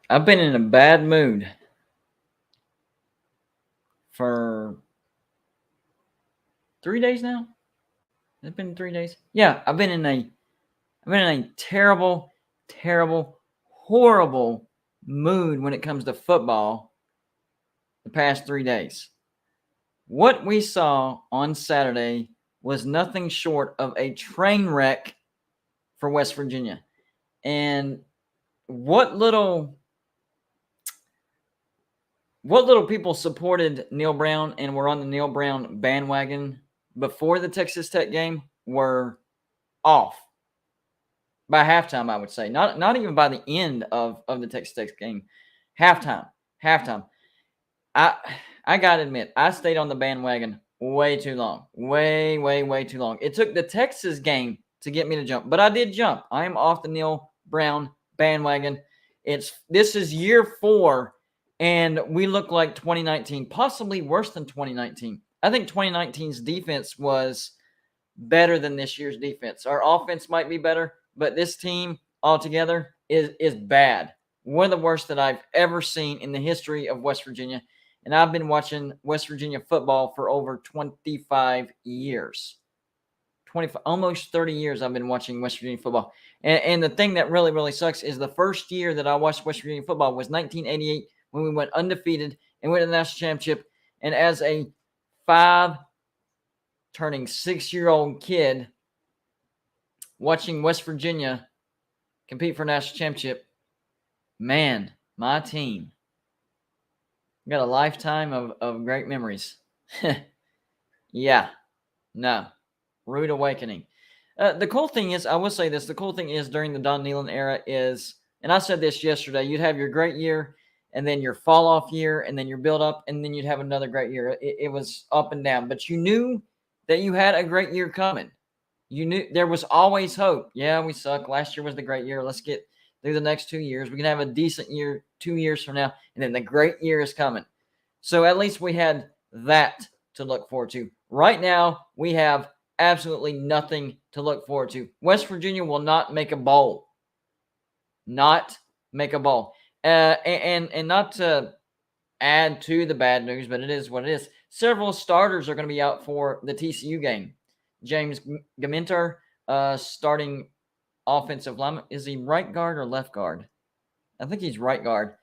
I've been in a bad mood for 3 days now. It's been 3 days. Yeah, I've been in a terrible, terrible, horrible mood when it comes to football the past 3 days. What we saw on Saturday was nothing short of a train wreck for West Virginia. And what little what little people supported Neil Brown and were on the Neil Brown bandwagon before the Texas Tech game were off by halftime, I would say. Not even by the end of the Texas Tech game. Halftime. Halftime. I I gotta admit, I stayed on the bandwagon way too long. Way, way, way too long. It took the Texas game to get me to jump, but I did jump. I am off the Neil Brown bandwagon. This is year 4, and we look like 2019, possibly worse than 2019. I think 2019's defense was better than this year's defense. Our offense might be better, but this team altogether is bad. One of the worst that I've ever seen in the history of West Virginia. And I've been watching West Virginia football for over 25 years. 25, almost 30 years I've been watching West Virginia football. And the thing that really, really sucks is the first year that I watched West Virginia football was 1988 when we went undefeated and went to the national championship. And as a 5 turning 6-year-old kid watching West Virginia compete for national championship, man, my team got a lifetime of great memories. Yeah, no, rude awakening. The cool thing is, I will say this, the cool thing is during the Don Nehlen era is, and I said this yesterday, you'd have your great year and then your fall off year and then your build up and then you'd have another great year. It was up and down, but you knew that you had a great year coming. You knew there was always hope. Yeah, we suck. Last year was the great year. Let's get through the next 2 years. We can have a decent year 2 years from now, and then the great year is coming. So at least we had that to look forward to. Right now, we have absolutely nothing to look forward to. West Virginia will not make a bowl. Not make a bowl. And not to add to the bad news, but it is what it is. Several starters are going to be out for the TCU game. James Gaminter, starting offensive lineman. Is he right guard or left guard? I think he's right guard.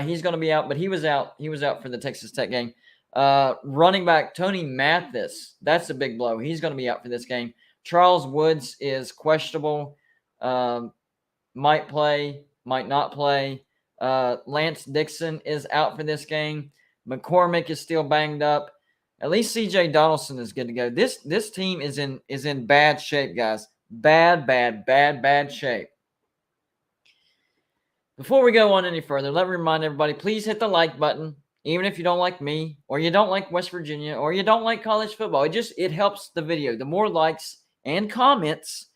He's going to be out, but he was out. He was out for the Texas Tech game. Running back Tony Mathis, that's a big blow. He's going to be out for this game. Charles Woods is questionable. Might play, might not play. Lance Dixon is out for this game. McCormick is still banged up. At least C.J. Donaldson is good to go. This team is in bad shape, guys. Bad shape. Before we go on any further, let me remind everybody, please hit the like button. Even if you don't like me, or you don't like West Virginia, or you don't like college football, it helps the video. The more likes and comments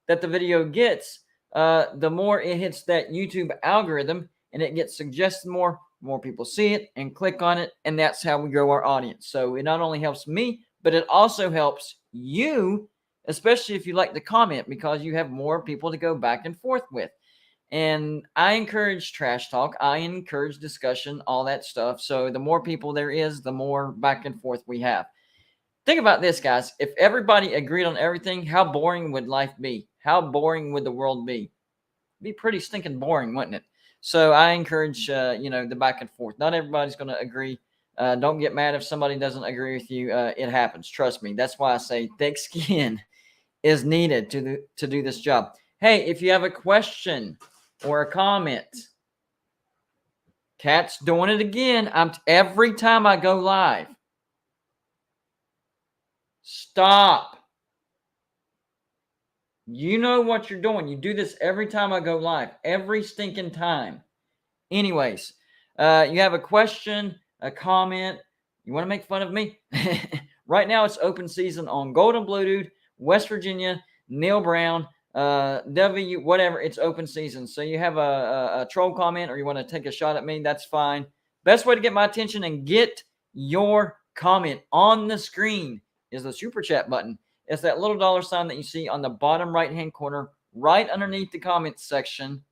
that the video gets, the more it hits that YouTube algorithm, and it gets suggested more people see it and click on it, and that's how we grow our audience. So it not only helps me, but it also helps you, especially if you like to comment, because you have more people to go back and forth with. And I encourage trash talk. I encourage discussion, all that stuff. So the more people there is, the more back and forth we have. Think about this, guys. If everybody agreed on everything, how boring would life be? How boring would the world be? It'd be pretty stinking boring, wouldn't it? So I encourage, the back and forth. Not everybody's going to agree. Don't get mad if somebody doesn't agree with you. It happens. Trust me. That's why I say thick skin is needed to do this job. Hey, if you have a question or a comment, Cat's doing it again. Every time I go live. Stop. You know what you're doing. You do this every time I go live. Every stinking time. Anyways, you have a question, a comment. You want to make fun of me? Right now, it's open season on Golden Blue Dude, West Virginia, Neil Brown, whatever. It's open season. So you have a troll comment or you want to take a shot at me, that's fine. Best way to get my attention and get your comment on the screen is the super chat button. It's that little dollar sign that you see on the bottom right-hand corner, right underneath the comments section.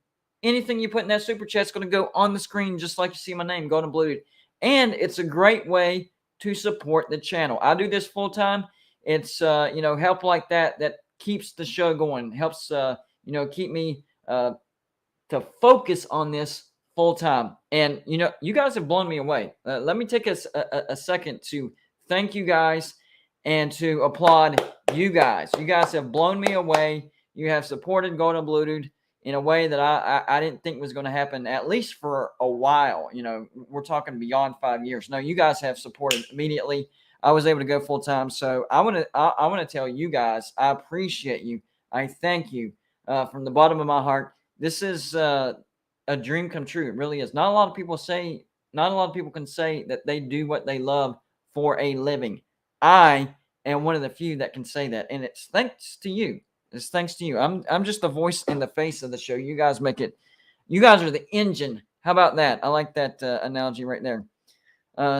anything you put in that super chat is going to go on the screen just like you see my name, Golden Blued. And it's a great way to support the channel. I do this full time. It's help like that keeps the show going, helps keep me to focus on this full time. And you guys have blown me away. Let me take a second to thank you guys and to applaud you guys. You guys have blown me away. You have supported Golden Blued in a way that I didn't think was going to happen, at least for a while. We're talking beyond 5 years. No, you guys have supported immediately. I was able to go full time. So I want to tell you guys, I appreciate you. I thank you from the bottom of my heart. This is a dream come true. It really is. Not a lot of people can say that they do what they love for a living. I am one of the few that can say that, and it's thanks to you. It's thanks to you. I'm just the voice and the face of the show. You guys make it. You guys are the engine. How about that? I like that analogy right there.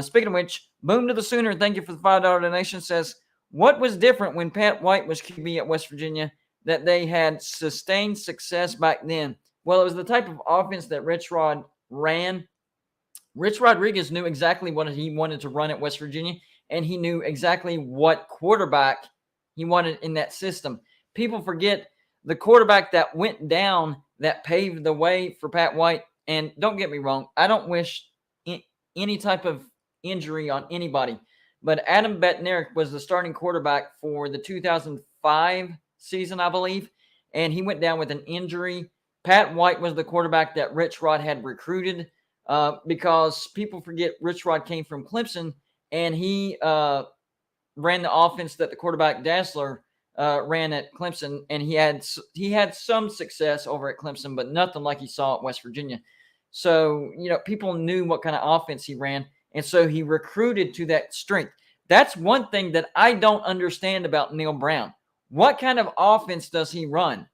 Speaking of which, Boom to the Sooner, thank you for the $5 donation, says, what was different when Pat White was QB at West Virginia that they had sustained success back then? Well, it was the type of offense that Rich Rod ran. Rich Rodriguez knew exactly what he wanted to run at West Virginia, and he knew exactly what quarterback he wanted in that system. People forget the quarterback that went down that paved the way for Pat White. And don't get me wrong, I don't wish any type of injury on anybody, but Adam Bednarik was the starting quarterback for the 2005 season, I believe, and he went down with an injury. Pat White was the quarterback that Rich Rod had recruited because people forget Rich Rod came from Clemson, and he ran the offense that the quarterback Dassler ran at Clemson, and he had some success over at Clemson, but nothing like he saw at West Virginia. So, people knew what kind of offense he ran, and so he recruited to that strength. That's one thing that I don't understand about Neil Brown. What kind of offense does he run?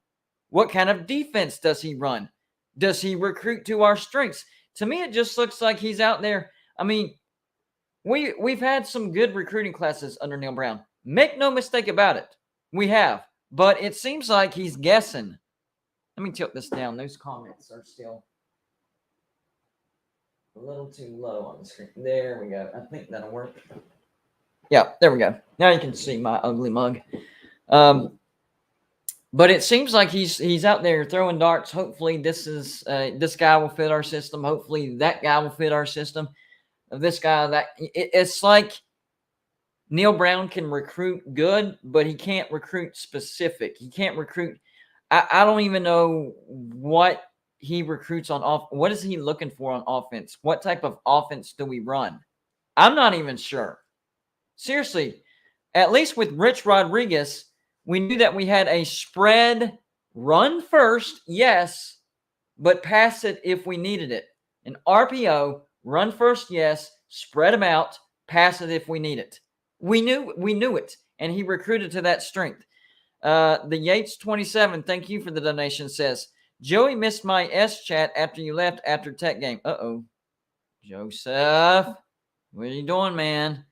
What kind of defense does he run? Does he recruit to our strengths? To me, it just looks like he's out there. I mean, we've had some good recruiting classes under Neil Brown. Make no mistake about it. We have. But it seems like he's guessing. Let me tilt this down. Those comments are still a little too low on the screen. There we go. I think that'll work. Yeah, there we go. Now you can see my ugly mug. But it seems like he's out there throwing darts. Hopefully this guy will fit our system. Hopefully that guy will fit our system. This guy, that it's like Neil Brown can recruit good, but he can't recruit specific. He can't recruit. I don't even know what he recruits on off. What is he looking for on offense? What type of offense do we run? I'm not even sure. Seriously, at least with Rich Rodriguez, we knew that we had a spread run first, yes, but pass it if we needed it. An RPO, run first, yes, spread them out, pass it if we need it. We knew it, and he recruited to that strength. The Yates 27, thank you for the donation, says, Joey missed my S chat after you left after Tech game. Uh-oh. Joseph, what are you doing, man?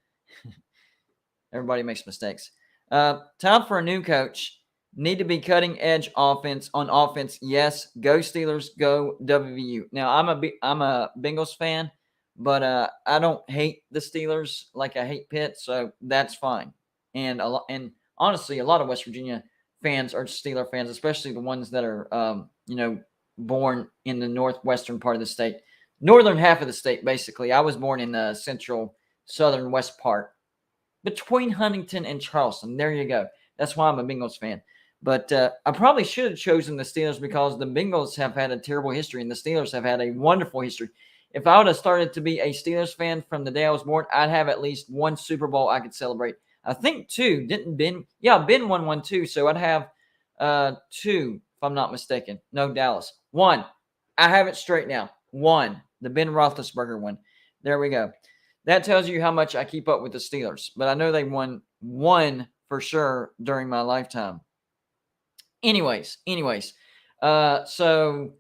Everybody makes mistakes. Time for a new coach. Need to be cutting edge offense on offense. Yes, go Steelers, go WVU. Now I'm a Bengals fan, but I don't hate the Steelers like I hate Pitt, so that's fine. And honestly, a lot of West Virginia fans are Steeler fans, especially the ones that are born in the northwestern part of the state, northern half of the state. Basically, I was born in the central, southern west part. Between Huntington and Charleston. There you go. That's why I'm a Bengals fan. But I probably should have chosen the Steelers because the Bengals have had a terrible history and the Steelers have had a wonderful history. If I would have started to be a Steelers fan from the day I was born, I'd have at least one Super Bowl I could celebrate. I think two. Didn't Ben? Yeah, Ben won one too. So I'd have two, if I'm not mistaken. No, Dallas. One. I have it straight now. One. The Ben Roethlisberger one. There we go. That tells you how much I keep up with the Steelers. But I know they won one for sure during my lifetime. Anyways. So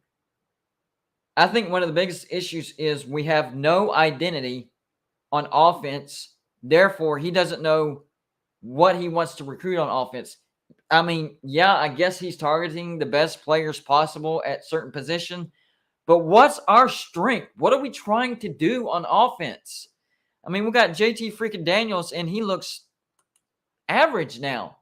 I think one of the biggest issues is we have no identity on offense. Therefore, he doesn't know what he wants to recruit on offense. I mean, yeah, I guess he's targeting the best players possible at certain position. But what's our strength? What are we trying to do on offense? I mean, we got JT freaking Daniels, and he looks average now.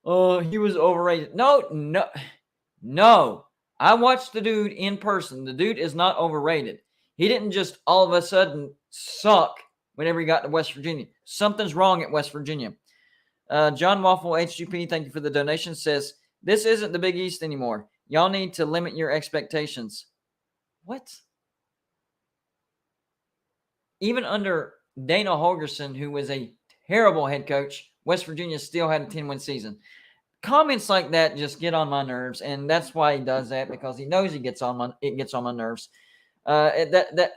Oh, he was overrated. No. I watched the dude in person. The dude is not overrated. He didn't just all of a sudden suck whenever he got to West Virginia. Something's wrong at West Virginia. John Waffle HGP, thank you for the donation, says, this isn't the Big East anymore. Y'all need to limit your expectations. What? Even under Dana Holgorsen, who was a terrible head coach, West Virginia still had a 10-win season. Comments like that just get on my nerves, and that's why he does that, because he knows it gets on my nerves. The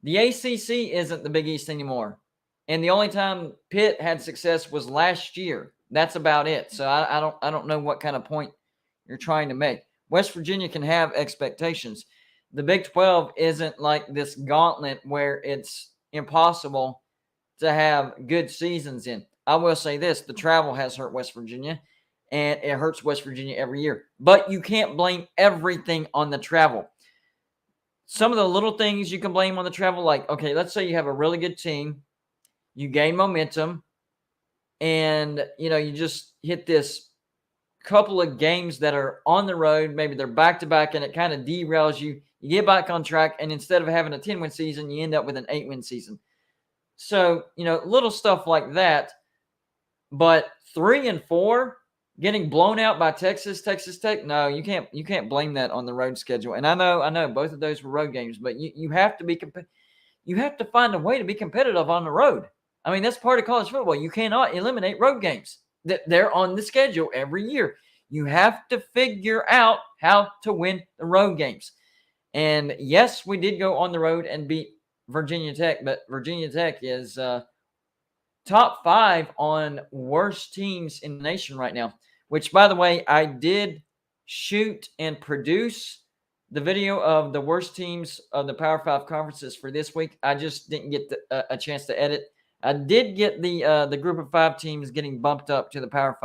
ACC isn't the Big East anymore, and the only time Pitt had success was last year. That's about it. So I don't know what kind of point you're trying to make. West Virginia can have expectations. The Big 12 isn't like this gauntlet where it's impossible to have good seasons in. I will say this, the travel has hurt West Virginia, and it hurts West Virginia every year. But you can't blame everything on the travel. Some of the little things you can blame on the travel, like, okay, let's say you have a really good team, you gain momentum, and, you just hit this couple of games that are on the road, maybe they're back-to-back, and it kind of derails you. You get back on track, and instead of having a 10-win season, you end up with an 8-win season. So, little stuff like that. But 3 and 4, getting blown out by Texas Tech, no, you can't blame that on the road schedule. And I know both of those were road games, but you have to you have to find a way to be competitive on the road. I mean, that's part of college football. You cannot eliminate road games. They're on the schedule every year. You have to figure out how to win the road games. And yes, we did go on the road and beat Virginia Tech, but Virginia Tech is top 5 on worst teams in the nation right now, which, by the way, I did shoot and produce the video of the worst teams of the Power 5 conferences for this week. I just didn't get a chance to edit. I did get the group of 5 teams getting bumped up to the Power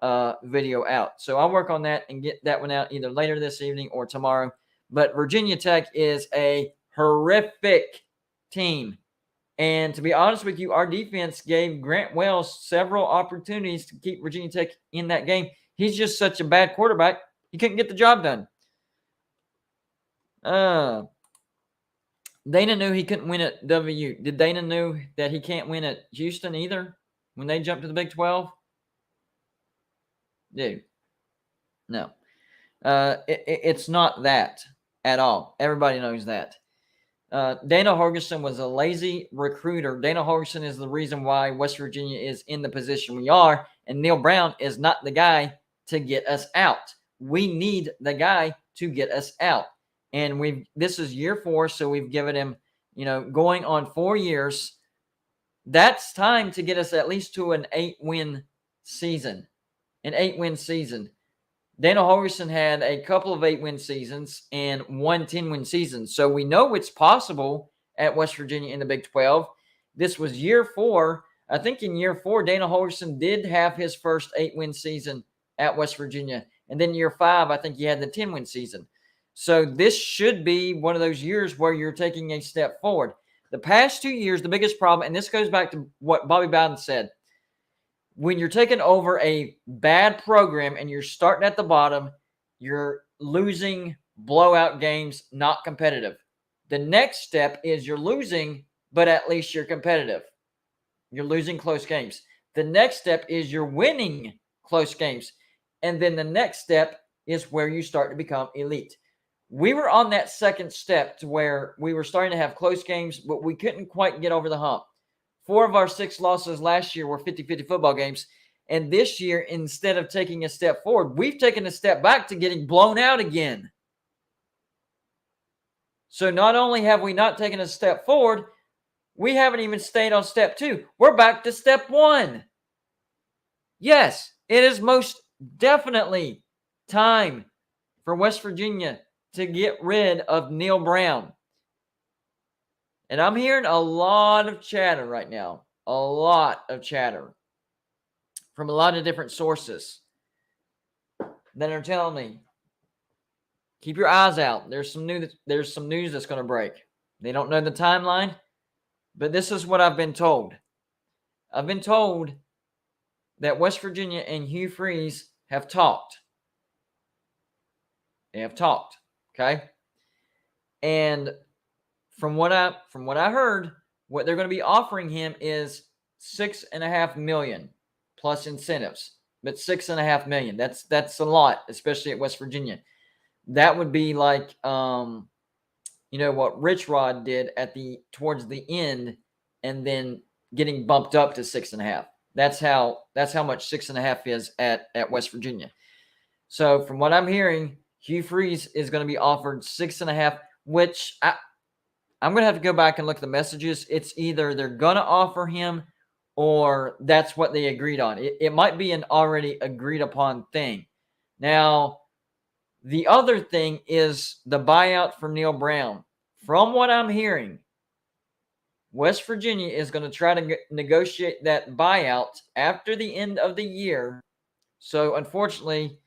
5 video out. So I'll work on that and get that one out either later this evening or tomorrow. But Virginia Tech is a horrific team. And to be honest with you, our defense gave Grant Wells several opportunities to keep Virginia Tech in that game. He's just such a bad quarterback, he couldn't get the job done. Dana knew he couldn't win at WU. Did Dana knew that he can't win at Houston either when they jumped to the Big 12? Dude, no. It's not that at all. Everybody knows that. Dana Holgorsen was a lazy recruiter. Dana Holgorsen is the reason why West Virginia is in the position we are, and Neil Brown is not the guy to get us out. We need the guy to get us out. And this is year 4, so we've given him, going on 4 years. That's time to get us at least to an 8-win season. An 8-win season. Dana Holgorsen had a couple of 8-win seasons and 1 10-win season. So we know it's possible at West Virginia in the Big 12. This was year 4. I think in year 4, Dana Holgorsen did have his first 8-win season at West Virginia. And then year 5, I think he had the 10-win season. So this should be one of those years where you're taking a step forward. The past 2 years, the biggest problem, and this goes back to what Bobby Bowden said, when you're taking over a bad program and you're starting at the bottom, you're losing blowout games, not competitive. The next step is you're losing, but at least you're competitive. You're losing close games. The next step is you're winning close games. And then the next step is where you start to become elite. We were on that second step to where we were starting to have close games, but we couldn't quite get over the hump. 4 of our 6 losses last year were 50-50 football games. And this year, instead of taking a step forward, we've taken a step back to getting blown out again. So not only have we not taken a step forward, we haven't even stayed on step 2. We're back to step 1. Yes, it is most definitely time for West Virginia to get rid of Neil Brown. And I'm hearing a lot of chatter right now. A lot of chatter from a lot of different sources that are telling me, keep your eyes out. There's some news that's going to break. They don't know the timeline, but this is what I've been told. I've been told that West Virginia and Hugh Freeze have talked. They have talked, okay? And from what I heard, what they're going to be offering him is $6.5 million plus incentives. But $6.5 million, that's a lot, especially at West Virginia. That would be like what Rich Rod did towards the end, and then getting bumped up to 6.5. That's how much 6.5 is at West Virginia. So from what I'm hearing, Hugh Freeze is going to be offered 6.5, which I'm going to have to go back and look at the messages. It's either they're going to offer him or that's what they agreed on. It might be an already agreed upon thing. Now, the other thing is the buyout for Neil Brown. From what I'm hearing, West Virginia is going to try to negotiate that buyout after the end of the year. So, unfortunately,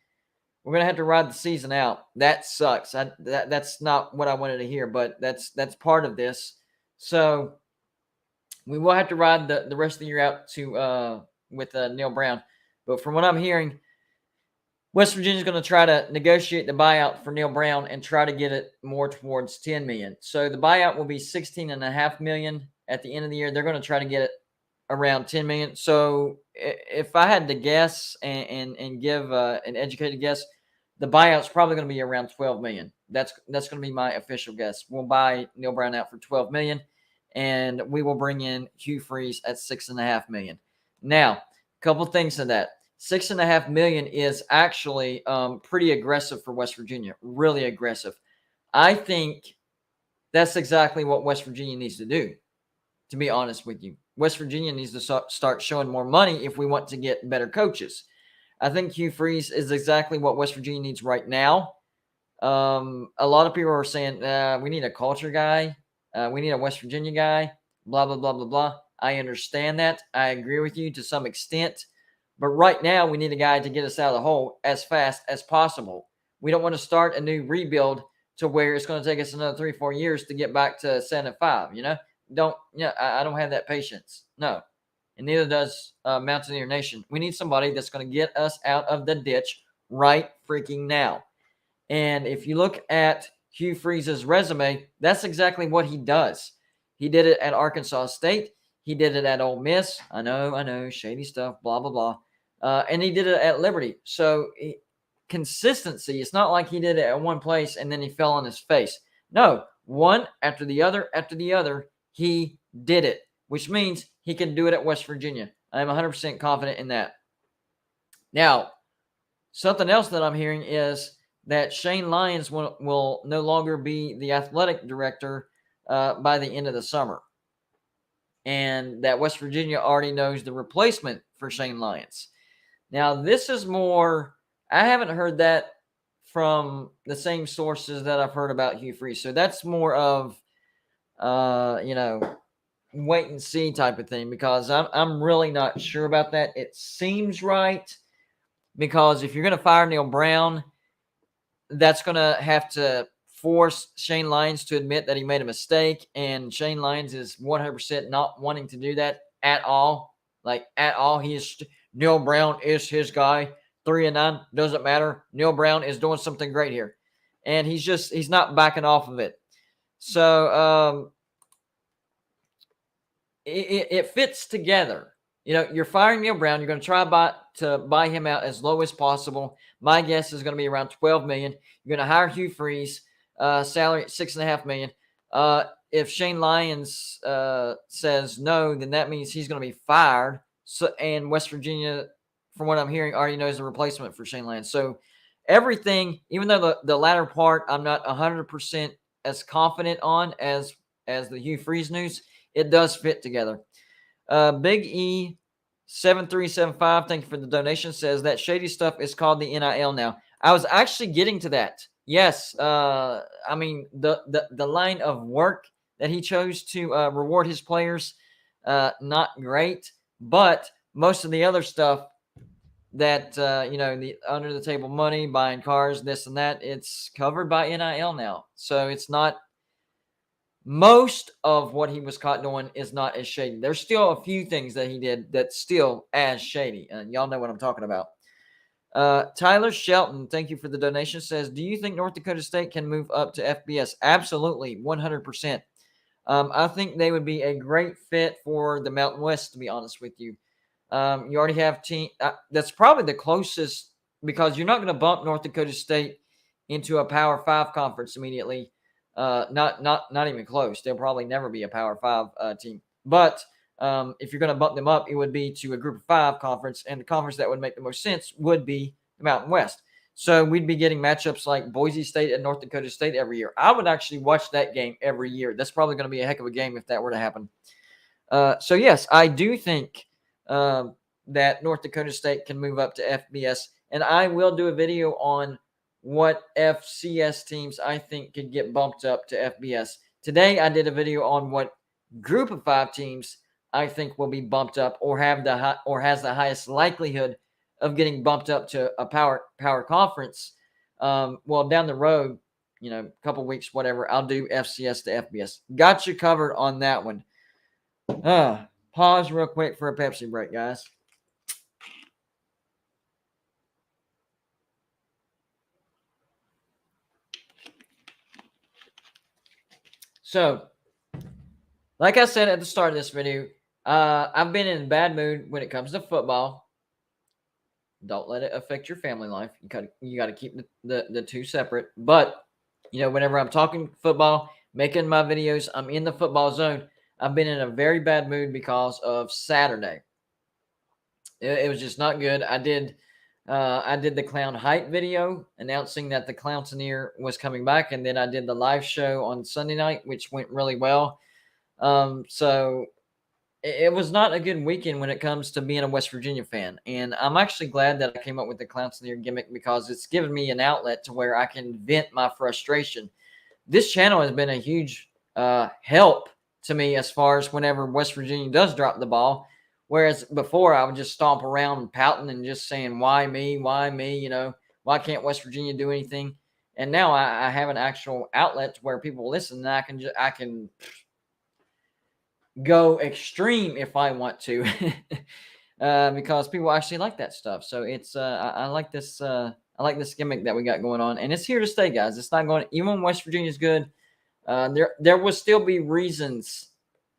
we're going to have to ride the season out. That sucks. That's not what I wanted to hear, but that's part of this. So, we will have to ride the rest of the year out with Neil Brown. But from what I'm hearing, West Virginia is going to try to negotiate the buyout for Neil Brown and try to get it more towards $10 million. So the buyout will be $16.5 million at the end of the year. They're going to try to get it around $10 million. So if I had to guess and give an educated guess, the buyout's probably going to be around $12 million. That's going to be my official guess. We'll buy Neil Brown out for $12 million, and we will bring in Hugh Freeze at $6.5 million. Now, a couple things to that. $6.5 million is actually pretty aggressive for West Virginia. Really aggressive. I think that's exactly what West Virginia needs to do, to be honest with you. West Virginia needs to start showing more money if we want to get better coaches. I think Hugh Freeze is exactly what West Virginia needs right now. A lot of people are saying, we need a culture guy. We need a West Virginia guy, blah, blah, blah, blah, blah. I understand that. I agree with you to some extent. But right now, we need a guy to get us out of the hole as fast as possible. We don't want to start a new rebuild to where it's going to take us another 3-4 years to get back to 7-5. I don't have that patience. No, and neither does Mountaineer Nation. We need somebody that's going to get us out of the ditch right freaking now. And if you look at Hugh Freeze's resume, that's exactly what he does. He did it at Arkansas State. He did it at Ole Miss. I know, shady stuff, blah, blah, blah. And he did it at Liberty. So consistency. It's not like he did it at one place and then he fell on his face. No, one after the other, he did it, which means he can do it at West Virginia. I'm 100% confident in that. Now, something else that I'm hearing is that Shane Lyons will no longer be the athletic director by the end of the summer. And that West Virginia already knows the replacement for Shane Lyons. Now, this is more, I haven't heard that from the same sources that I've heard about Hugh Freeze. So that's more of, wait and see type of thing, because I'm really not sure about that. It seems right, because if you're going to fire Neil Brown, that's going to have to force Shane Lyons to admit that he made a mistake, and Shane Lyons is 100% not wanting to do that at all. Like, at all. Neil Brown is his guy. 3-9, doesn't matter. Neil Brown is doing something great here. And he's not backing off of it. So it fits together. You're firing Neil Brown. You're going to try to buy him out as low as possible. My guess is going to be around $12 million. You're going to hire Hugh Freeze, salary at $6.5 million. If Shane Lyons says no, then that means he's going to be fired. So, and West Virginia, from what I'm hearing, already knows the replacement for Shane Lyons. So everything, even though the latter part I'm not 100% as confident on as the Hugh Freeze news, it does fit together. Big E 7375, thank you for the donation, says that shady stuff is called the NIL now. I was actually getting to that. Yes, the line of work that he chose to reward his players, not great. But most of the other stuff, that the under the table money, buying cars, this and that, it's covered by NIL now. So it's not, most of what he was caught doing is not as shady. There's still a few things that he did that's still as shady, and y'all know what I'm talking about. Tyler Shelton, thank you for the donation, says, do you think North Dakota State can move up to FBS? Absolutely, 100%. I think they would be a great fit for the Mountain West, to be honest with you. You already have team. That's probably the closest, because you're not going to bump North Dakota State into a Power 5 conference immediately. Not even close. They'll probably never be a Power 5 team. But if you're going to bump them up, it would be to a Group of 5 conference, and the conference that would make the most sense would be the Mountain West. So we'd be getting matchups like Boise State and North Dakota State every year. I would actually watch that game every year. That's probably going to be a heck of a game if that were to happen. So yes, I do think that North Dakota State can move up to FBS, and I will do a video on what FCS teams I think could get bumped up to FBS. Today, I did a video on what Group of 5 teams I think will be bumped up or has the highest likelihood of getting bumped up to a power conference. Well, down the road, a couple weeks, whatever, I'll do FCS to FBS. Got you covered on that one. Pause real quick for a Pepsi break, guys. So, like I said at the start of this video, I've been in a bad mood when it comes to football. Don't let it affect your family life. You got to keep the two separate. But, whenever I'm talking football, making my videos, I'm in the football zone. I've been in a very bad mood because of Saturday. It was just not good. I did the clown hype video announcing that the Clownsonier was coming back, and then I did the live show on Sunday night, which went really well. So it was not a good weekend when it comes to being a West Virginia fan. And I'm actually glad that I came up with the Clownsonier gimmick, because it's given me an outlet to where I can vent my frustration. This channel has been a huge help to me as far as whenever West Virginia does drop the ball. Whereas before, I would just stomp around pouting and just saying, why me? Why me? Why can't West Virginia do anything? And now I have an actual outlet to where people listen, and I can go extreme if I want to, because people actually like that stuff. So it's I like this gimmick that we got going on, and it's here to stay, guys. It's not going, even when West Virginia is good, there will still be reasons,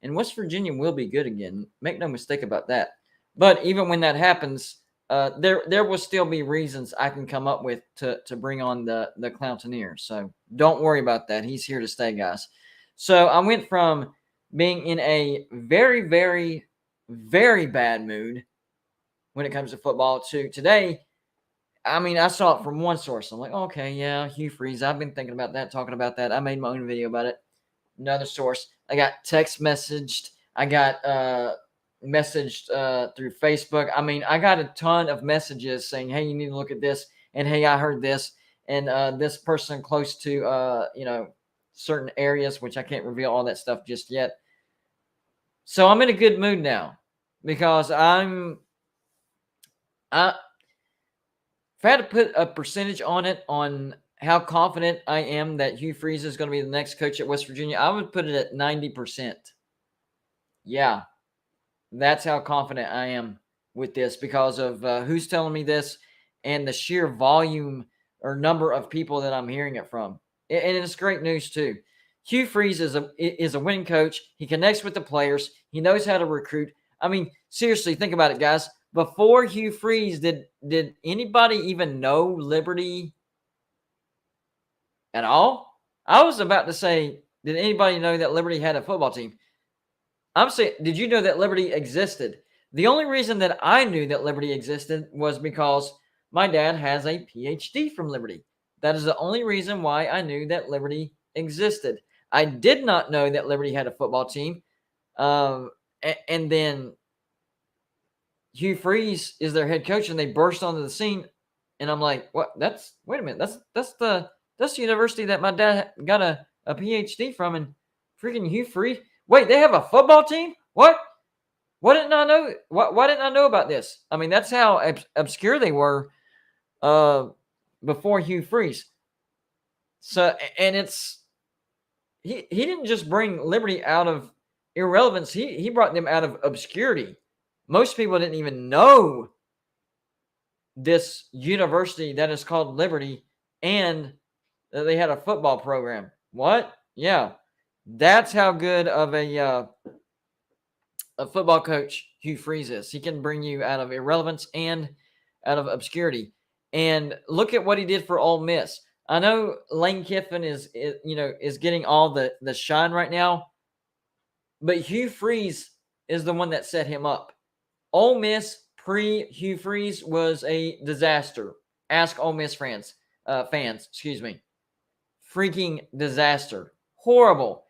and West Virginia will be good again. Make no mistake about that. But even when that happens, there will still be reasons I can come up with to bring on the Clownsonier. So don't worry about that. He's here to stay, guys. So I went from being in a very, very, very bad mood when it comes to football to today. I mean, I saw it from one source. I'm like, okay, yeah, Hugh Freeze. I've been thinking about that, talking about that. I made my own video about it. Another source. I got text messaged. I got messaged through Facebook. I mean, I got a ton of messages saying, hey, you need to look at this. And, hey, I heard this. And this person close to, certain areas, which I can't reveal all that stuff just yet. So I'm in a good mood now, because if I had to put a percentage on it, on how confident I am that Hugh Freeze is going to be the next coach at West Virginia, I would put it at 90%. Yeah, that's how confident I am with this, because of who's telling me this and the sheer volume or number of people that I'm hearing it from. And it's great news too. Hugh Freeze is a winning coach. He connects with the players. He knows how to recruit. I mean, seriously, think about it, guys. Before Hugh Freeze, did anybody even know Liberty at all? I was about to say, did anybody know that Liberty had a football team? I'm saying, did you know that Liberty existed? The only reason that I knew that Liberty existed was because my dad has a PhD from Liberty. That is the only reason why I knew that Liberty existed. I did not know that Liberty had a football team. And then Hugh Freeze is their head coach, and they burst onto the scene. And I'm like, what? Wait a minute. That's the university that my dad got a PhD from, and freaking Hugh Freeze. Wait, they have a football team? What? didn't I know? Why didn't I know about this? I mean, that's how obscure they were before Hugh Freeze. So, and he didn't just bring Liberty out of irrelevance. He brought them out of obscurity. Most people didn't even know this university that is called Liberty, and they had a football program. What? Yeah, that's how good of a football coach Hugh Freeze is. He can bring you out of irrelevance and out of obscurity. And look at what he did for Ole Miss. I know Lane Kiffin is getting all the shine right now, but Hugh Freeze is the one that set him up. Ole Miss pre-Hugh Freeze was a disaster. Ask Ole Miss fans. Freaking disaster. Horrible.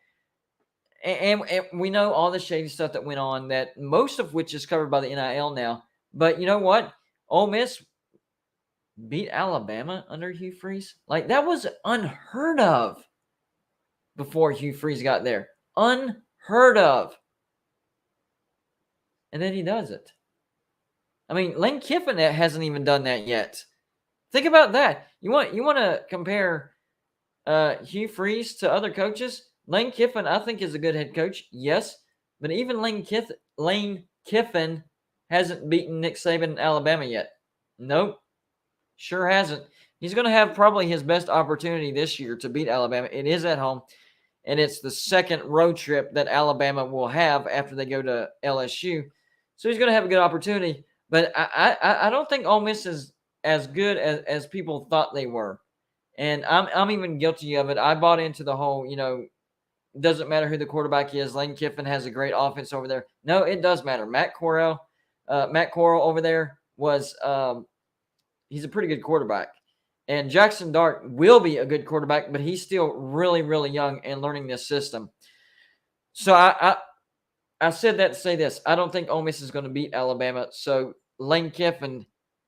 And we know all the shady stuff that went on, that most of which is covered by the NIL now. But you know what? Ole Miss beat Alabama under Hugh Freeze. Like, that was unheard of before Hugh Freeze got there. Unheard of. And then he does it. I mean, Lane Kiffin hasn't even done that yet. Think about that. You want to compare Hugh Freeze to other coaches? Lane Kiffin, I think, is a good head coach. Yes, but even Lane Kiffin hasn't beaten Nick Saban in Alabama yet. Nope, sure hasn't. He's going to have probably his best opportunity this year to beat Alabama. It is at home, and it's the second road trip that Alabama will have after they go to LSU. So he's going to have a good opportunity. But I don't think Ole Miss is as good as people thought they were. And I'm even guilty of it. I bought into the whole, it doesn't matter who the quarterback is. Lane Kiffin has a great offense over there. No, it does matter. Matt Corral over there was he's a pretty good quarterback. And Jackson Dart will be a good quarterback, but he's still really, really young and learning this system. So I said that to say this. I don't think Ole Miss is going to beat Alabama. So Lane Kiffin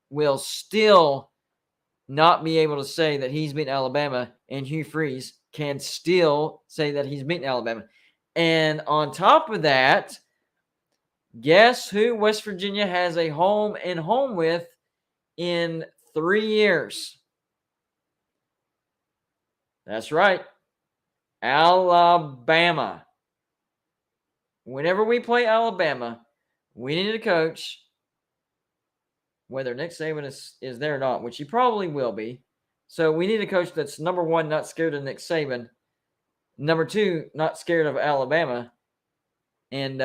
will still not be able to say that he's beaten Alabama, and Hugh Freeze can still say that he's beaten Alabama. And on top of that, guess who West Virginia has a home and home with in 3 years? That's right, Alabama. Whenever we play Alabama, we need a coach, whether Nick Saban is there or not, which he probably will be. So we need a coach that's, number one, not scared of Nick Saban. Number two, not scared of Alabama. And,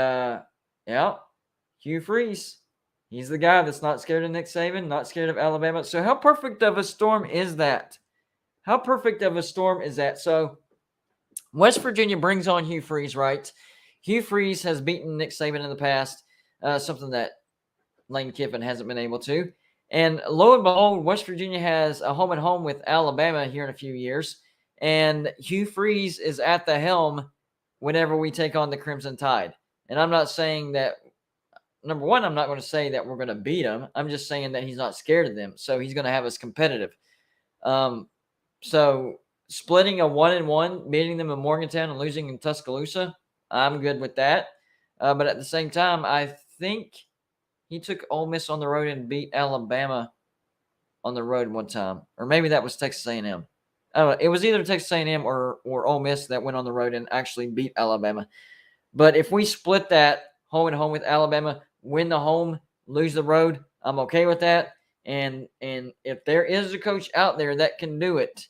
Hugh Freeze. He's the guy that's not scared of Nick Saban, not scared of Alabama. So how perfect of a storm is that? How perfect of a storm is that? So West Virginia brings on Hugh Freeze, right? Hugh Freeze has beaten Nick Saban in the past, something that Lane Kiffin hasn't been able to. And lo and behold, West Virginia has a home and home with Alabama here in a few years. And Hugh Freeze is at the helm whenever we take on the Crimson Tide. And I'm not saying that, number one, I'm not going to say that we're going to beat them. I'm just saying that he's not scared of them. So he's going to have us competitive. So splitting a 1-1, beating them in Morgantown and losing in Tuscaloosa, I'm good with that. But at the same time, I think he took Ole Miss on the road and beat Alabama on the road one time. Or maybe that was Texas A&M. I don't know. It was either Texas A&M or Ole Miss that went on the road and actually beat Alabama. But if we split that home and home with Alabama, win the home, lose the road, I'm okay with that. And if there is a coach out there that can do it,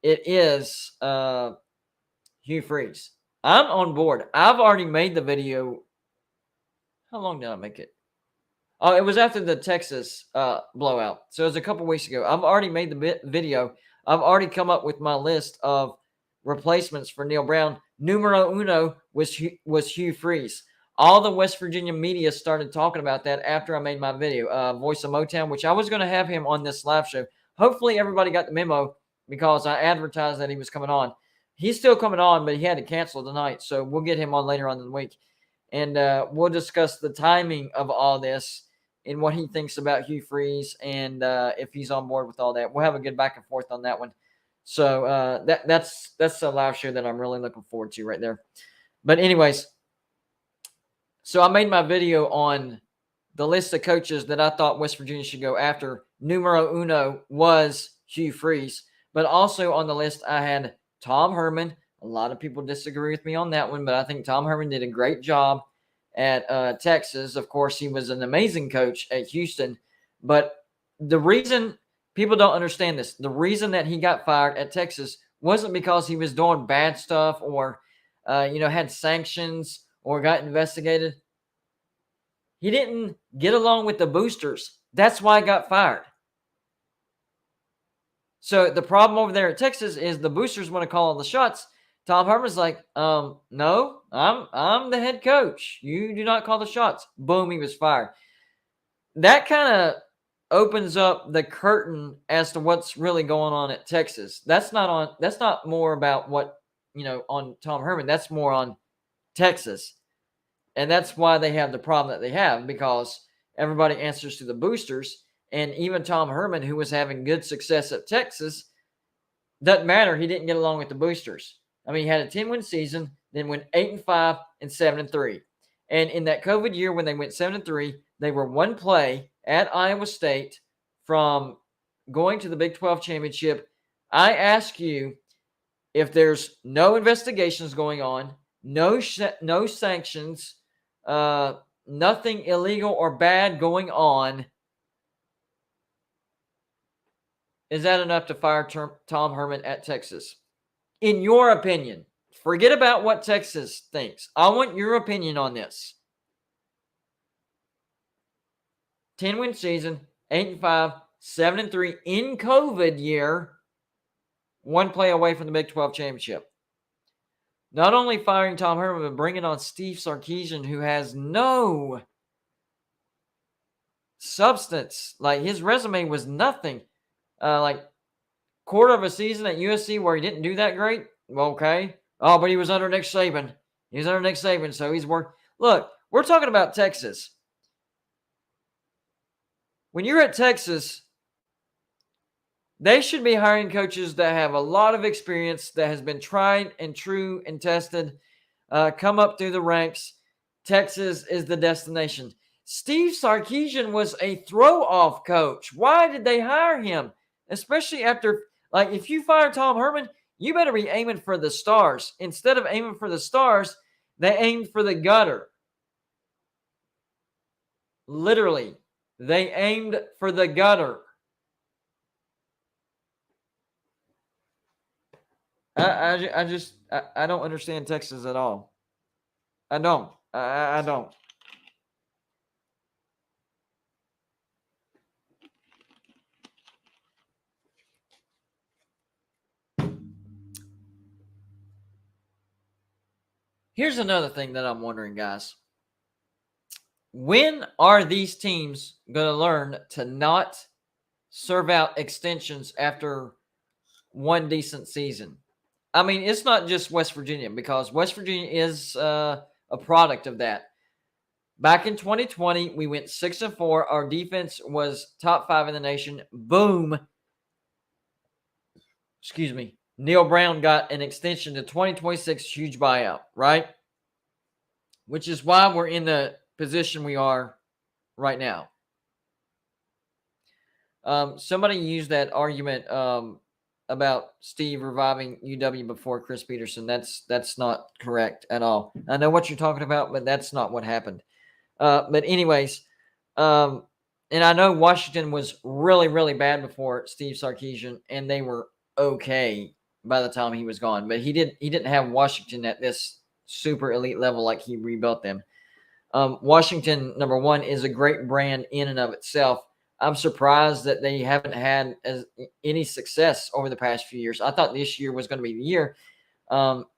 it is Hugh Freeze. I'm on board. I've already made the video. How long did I make it? Oh, it was after the Texas blowout. So it was a couple weeks ago. I've already made the video. I've already come up with my list of replacements for Neil Brown. Numero uno was Hugh Freeze. All the West Virginia media started talking about that after I made my video. Voice of Motown, which I was going to have him on this live show. Hopefully everybody got the memo because I advertised that he was coming on. He's still coming on, but he had to cancel tonight. So we'll get him on later on in the week. And we'll discuss the timing of all this and what he thinks about Hugh Freeze and if he's on board with all that. We'll have a good back and forth on that one. So that's a live show that I'm really looking forward to right there. But anyways, So I made my video on the list of coaches that I thought West Virginia should go after. Numero uno was Hugh Freeze, but also on the list I had Tom Herman. A lot of people disagree with me on that one, but I think Tom Herman did a great job at Texas. Of course, he was an amazing coach at Houston, but the reason people don't understand this, the reason that he got fired at Texas wasn't because he was doing bad stuff or, had sanctions or got investigated. He didn't get along with the boosters. That's why he got fired. So the problem over there at Texas is the boosters want to call all the shots. Tom Herman's like, no, I'm the head coach. You do not call the shots. Boom, he was fired. That kind of opens up the curtain as to what's really going on at Texas. That's not more about what, on Tom Herman. That's more on Texas. And that's why they have the problem that they have, because everybody answers to the boosters. And even Tom Herman, who was having good success at Texas, doesn't matter. He didn't get along with the boosters. I mean, he had a 10-win season, then went 8-5 and 7-3. And in that COVID year, when they went 7-3, they were one play at Iowa State from going to the Big 12 championship. I ask you, if there's no investigations going on, no sanctions, nothing illegal or bad going on, is that enough to fire Tom Herman at Texas? In your opinion, forget about what Texas thinks. I want your opinion on this. 10-win season, 8-5, 7-3 in COVID year, one play away from the Big 12 championship. Not only firing Tom Herman, but bringing on Steve Sarkisian, who has no substance. Like, his resume was nothing. Like, quarter of a season at USC where he didn't do that great. Well, okay. Oh, but he was under Nick Saban. He was under Nick Saban, so he's worked. Look, we're talking about Texas. When you're at Texas, they should be hiring coaches that have a lot of experience, that has been tried and true and tested, come up through the ranks. Texas is the destination. Steve Sarkisian was a throw-off coach. Why did they hire him? Especially after, like, if you fire Tom Herman, you better be aiming for the stars. Instead of aiming for the stars, they aimed for the gutter. Literally, they aimed for the gutter. I don't understand Texas at all. I don't. I don't. Here's another thing that I'm wondering, guys. When are these teams going to learn to not serve out extensions after one decent season? I mean, it's not just West Virginia, because West Virginia is a product of that. Back in 2020, we went 6-4. Our defense was top 5 in the nation. Boom. Excuse me. Neil Brown got an extension to 2026, huge buyout, right? Which is why we're in the position we are right now. Somebody used that argument about Steve reviving UW before Chris Peterson. That's not correct at all. I know what you're talking about, but that's not what happened. But anyways, and I know Washington was really, really bad before Steve Sarkisian, and they were okay by the time he was gone. But he didn't have Washington at this super elite level like he rebuilt them. Washington, number one, is a great brand in and of itself. I'm surprised that they haven't had any success over the past few years. I thought this year was going to be the year.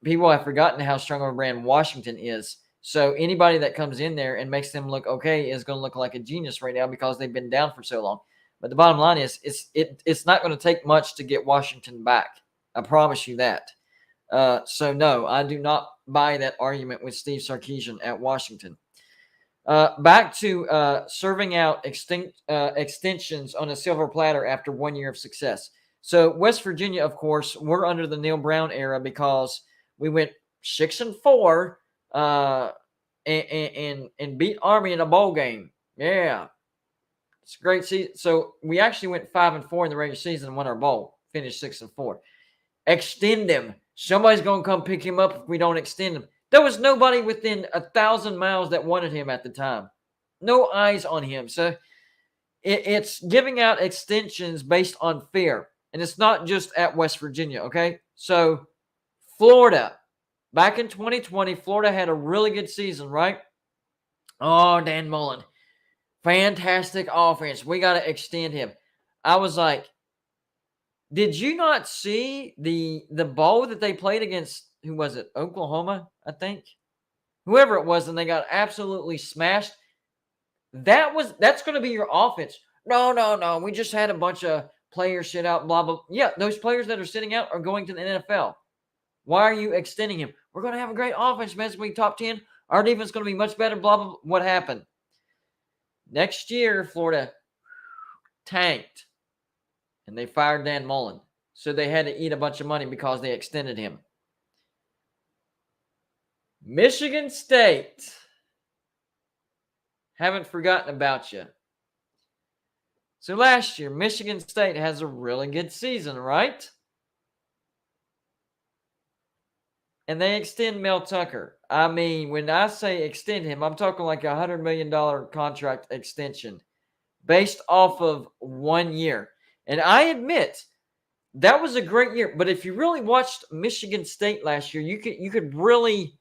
People have forgotten how strong of a brand Washington is. So anybody that comes in there and makes them look okay is going to look like a genius right now, because they've been down for so long. But the bottom line is, it's not going to take much to get Washington back. I promise you that. So no, I do not buy that argument with Steve Sarkisian at Washington. Back to serving out extensions on a silver platter after 1 year of success. So West Virginia, of course, we're under the Neil Brown era because we went 6-4 and beat Army in a bowl game. Yeah. It's a great season. So we actually went 5-4 in the regular season and won our bowl. Finished 6-4. Extend him. Somebody's going to come pick him up if we don't extend him. There was nobody within 1,000 miles that wanted him at the time. No eyes on him. So it's giving out extensions based on fear. And it's not just at West Virginia, okay? So Florida, back in 2020, Florida had a really good season, right? Oh, Dan Mullen. Fantastic offense. We got to extend him. I was like, did you not see the bowl that they played against, who was it? Oklahoma, I think. Whoever it was, and they got absolutely smashed. That's going to be your offense. No. We just had a bunch of players sit out, blah, blah. Yeah, those players that are sitting out are going to the NFL. Why are you extending him? We're going to have a great offense, man. It's going to be top 10. Our defense is going to be much better, blah, blah. What happened? Next year, Florida tanked, and they fired Dan Mullen. So they had to eat a bunch of money because they extended him. Michigan State. Haven't forgotten about you. So last year, Michigan State has a really good season, right? And they extend Mel Tucker. I mean, when I say extend him, I'm talking like a $100 million contract extension based off of 1 year. And I admit, that was a great year. But if you really watched Michigan State last year, you could really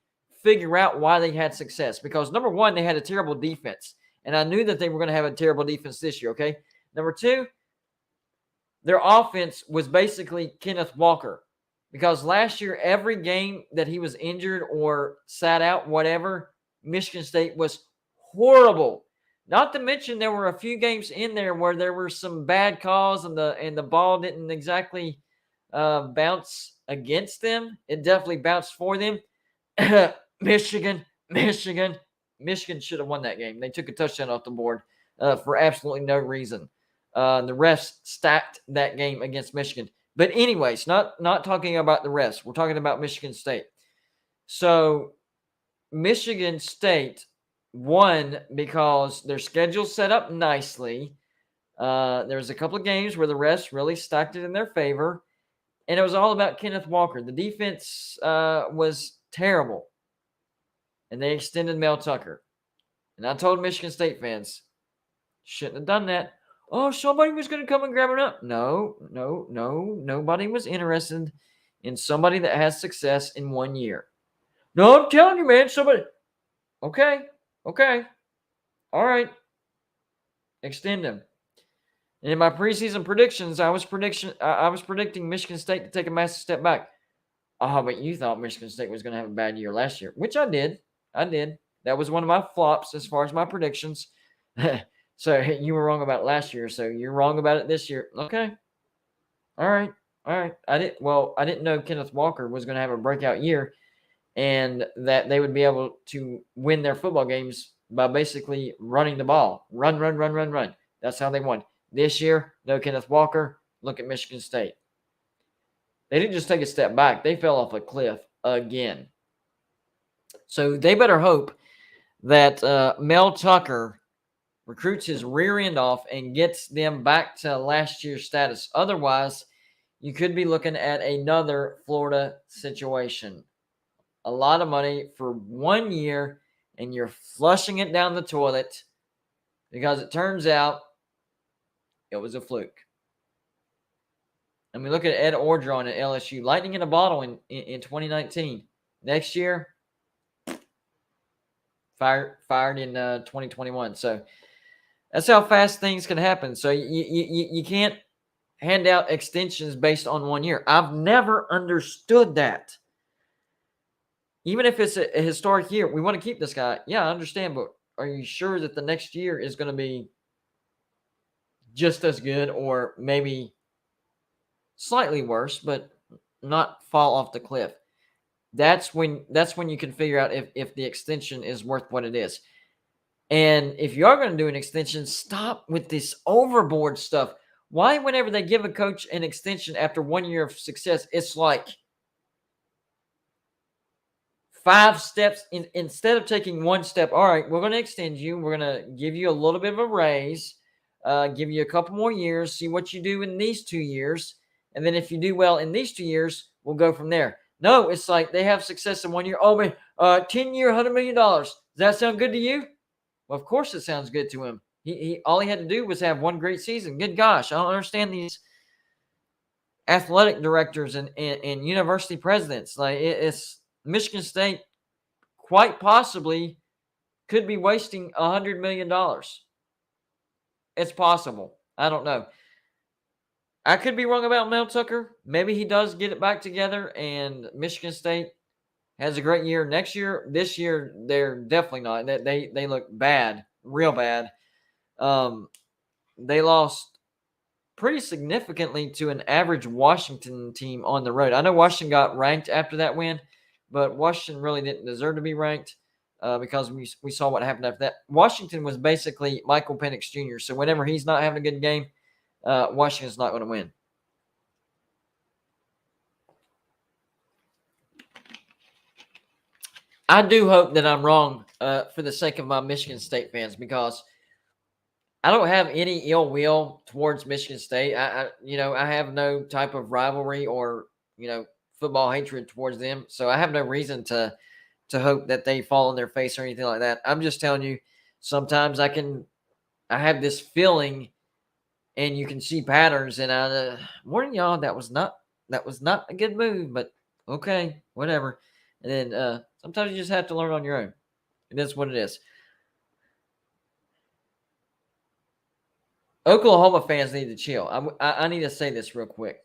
figure out why they had success. Because number one, they had a terrible defense. And I knew that they were going to have a terrible defense this year, okay? Number two, their offense was basically Kenneth Walker. Because last year, every game that he was injured or sat out, whatever, Michigan State was horrible. Not to mention there were a few games in there where there were some bad calls and the ball didn't exactly bounce against them. It definitely bounced for them. Michigan should have won that game. They took a touchdown off the board for absolutely no reason. The refs stacked that game against Michigan. But anyways, not talking about the refs. We're talking about Michigan State. So Michigan State won because their schedule set up nicely. There was a couple of games where the refs really stacked it in their favor. And it was all about Kenneth Walker. The defense was terrible. And they extended Mel Tucker. And I told Michigan State fans, shouldn't have done that. Oh, somebody was going to come and grab it up. No. Nobody was interested in somebody that has success in 1 year. No, I'm telling you, man, somebody. Okay. All right. Extend him. And in my preseason predictions, I was predicting Michigan State to take a massive step back. Oh, but you thought Michigan State was going to have a bad year last year, which I did. That was one of my flops as far as my predictions. So you were wrong about last year, so you're wrong about it this year. Okay. All right. I didn't know Kenneth Walker was going to have a breakout year and that they would be able to win their football games by basically running the ball. Run. That's how they won. This year, no Kenneth Walker. Look at Michigan State. They didn't just take a step back. They fell off a cliff again. So they better hope that Mel Tucker recruits his rear end off and gets them back to last year's status. Otherwise, you could be looking at another Florida situation. A lot of money for 1 year, and you're flushing it down the toilet because it turns out it was a fluke. I mean, look at Ed Orgeron at LSU. Lightning in a bottle in 2019. Next year, fired in 2021. So that's how fast things can happen. So you can't hand out extensions based on 1 year. I've never understood that. Even if it's a historic year, we want to keep this guy. Yeah, I understand, but are you sure that the next year is going to be just as good or maybe slightly worse, but not fall off the cliff? That's when you can figure out if the extension is worth what it is. And if you are going to do an extension, stop with this overboard stuff. Why, whenever they give a coach an extension after 1 year of success, it's like 5 steps instead of taking 1 step. All right, we're going to extend you. We're going to give you a little bit of a raise, give you a couple more years, see what you do in these 2 years. And then if you do well in these 2 years, we'll go from there. No, it's like they have success in 1 year. Oh, man, 10-year, $100 million. Does that sound good to you? Well, of course it sounds good to him. He all he had to do was have one great season. Good gosh, I don't understand these athletic directors and university presidents. Like it's Michigan State quite possibly could be wasting $100 million. It's possible. I don't know. I could be wrong about Mel Tucker. Maybe he does get it back together and Michigan State has a great year. Next year, this year, they're definitely not. They look bad, real bad. They lost pretty significantly to an average Washington team on the road. I know Washington got ranked after that win, but Washington really didn't deserve to be ranked because we saw what happened after that. Washington was basically Michael Penix Jr., so whenever he's not having a good game, Washington's not going to win. I do hope that I'm wrong for the sake of my Michigan State fans because I don't have any ill will towards Michigan State. I have no type of rivalry or, football hatred towards them. So I have no reason to hope that they fall on their face or anything like that. I'm just telling you, sometimes I have this feeling and you can see patterns and I warning y'all that was not a good move, but okay, whatever. And then sometimes you just have to learn on your own. It is what it is. Oklahoma fans need to chill. I need to say this real quick.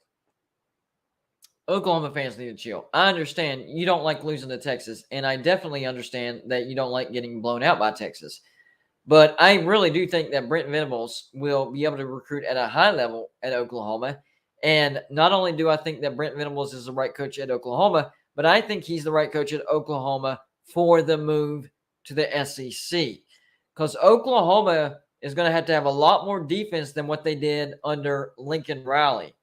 Oklahoma fans need to chill. I understand you don't like losing to Texas, and I definitely understand that you don't like getting blown out by Texas. But I really do think that Brent Venables will be able to recruit at a high level at Oklahoma. And not only do I think that Brent Venables is the right coach at Oklahoma, but I think he's the right coach at Oklahoma for the move to the SEC. Because Oklahoma is going to have a lot more defense than what they did under Lincoln Riley.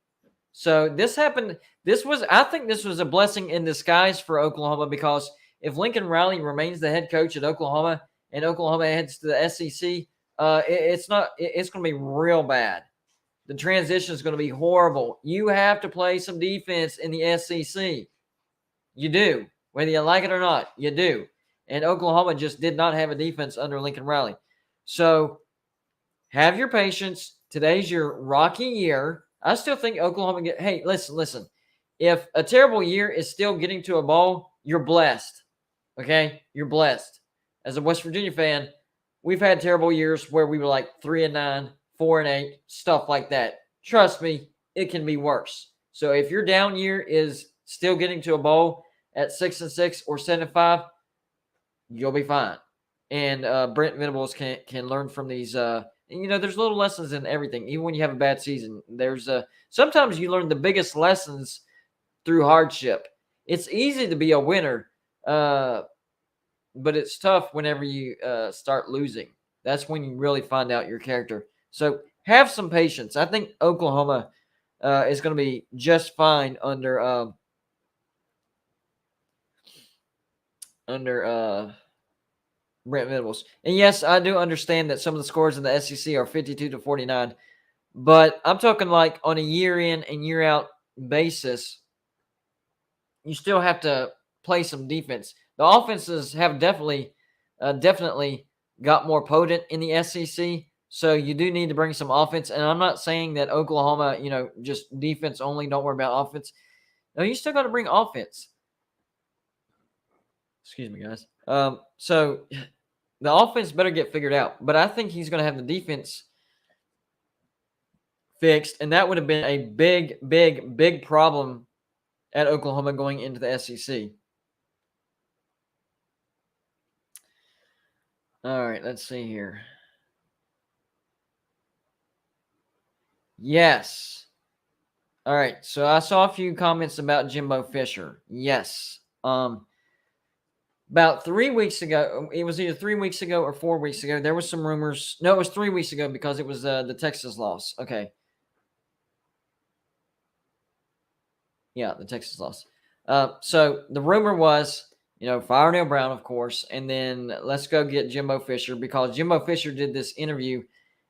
So this happened. I think this was a blessing in disguise for Oklahoma because if Lincoln Riley remains the head coach at Oklahoma and Oklahoma heads to the SEC, it's going to be real bad. The transition is going to be horrible. You have to play some defense in the SEC. You do. Whether you like it or not, you do. And Oklahoma just did not have a defense under Lincoln Riley. So have your patience. Today's your rocky year. I still think Oklahoma hey, listen. If a terrible year is still getting to a bowl, you're blessed. Okay? You're blessed. As a West Virginia fan, we've had terrible years where we were like 3-9, 4-8, stuff like that. Trust me, it can be worse. So if your down year is still getting to a bowl at 6-6 or 7-5, you'll be fine. And Brent Venables can learn from these. There's little lessons in everything. Even when you have a bad season, there's sometimes you learn the biggest lessons through hardship. It's easy to be a winner, but it's tough whenever you start losing. That's when you really find out your character. So have some patience. I think Oklahoma is going to be just fine under Brent Venables. And yes, I do understand that some of the scores in the SEC are 52-49, but I'm talking like on a year in and year out basis, you still have to play some defense. The offenses have definitely got more potent in the SEC, so you do need to bring some offense. And I'm not saying that Oklahoma, just defense only, don't worry about offense. No, you still got to bring offense. Excuse me, guys. So the offense better get figured out. But I think he's going to have the defense fixed, and that would have been a big, big, big problem at Oklahoma going into the SEC. All right, let's see here. Yes. All right, so I saw a few comments about Jimbo Fisher. Yes. About 3 weeks ago, it was either 3 weeks ago or 4 weeks ago, there was some rumors. No, it was 3 weeks ago because it was the Texas loss. Okay. Yeah, the Texas loss. So the rumor was Fire Neil Brown, of course, and then let's go get Jimbo Fisher, because Jimbo Fisher did this interview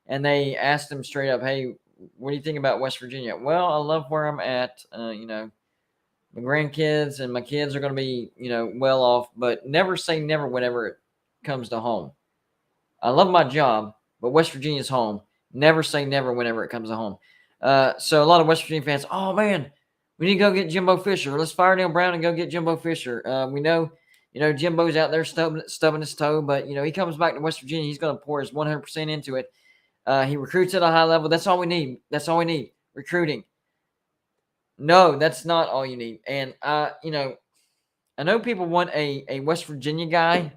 and they asked him straight up, hey, what do you think about West Virginia? Well, I love where I'm at. My grandkids and my kids are going to be, well off, but never say never whenever it comes to home. I love my job, but West Virginia's home. Never say never whenever it comes to home. So a lot of West Virginia fans, oh man, we need to go get Jimbo Fisher. Let's fire Neil Brown and go get Jimbo Fisher. We know, Jimbo's out there stubbing his toe, but he comes back to West Virginia, he's going to pour his 100% into it. He recruits at a high level. That's all we need. That's all we need. Recruiting. No, that's not all you need. And I know people want a West Virginia guy,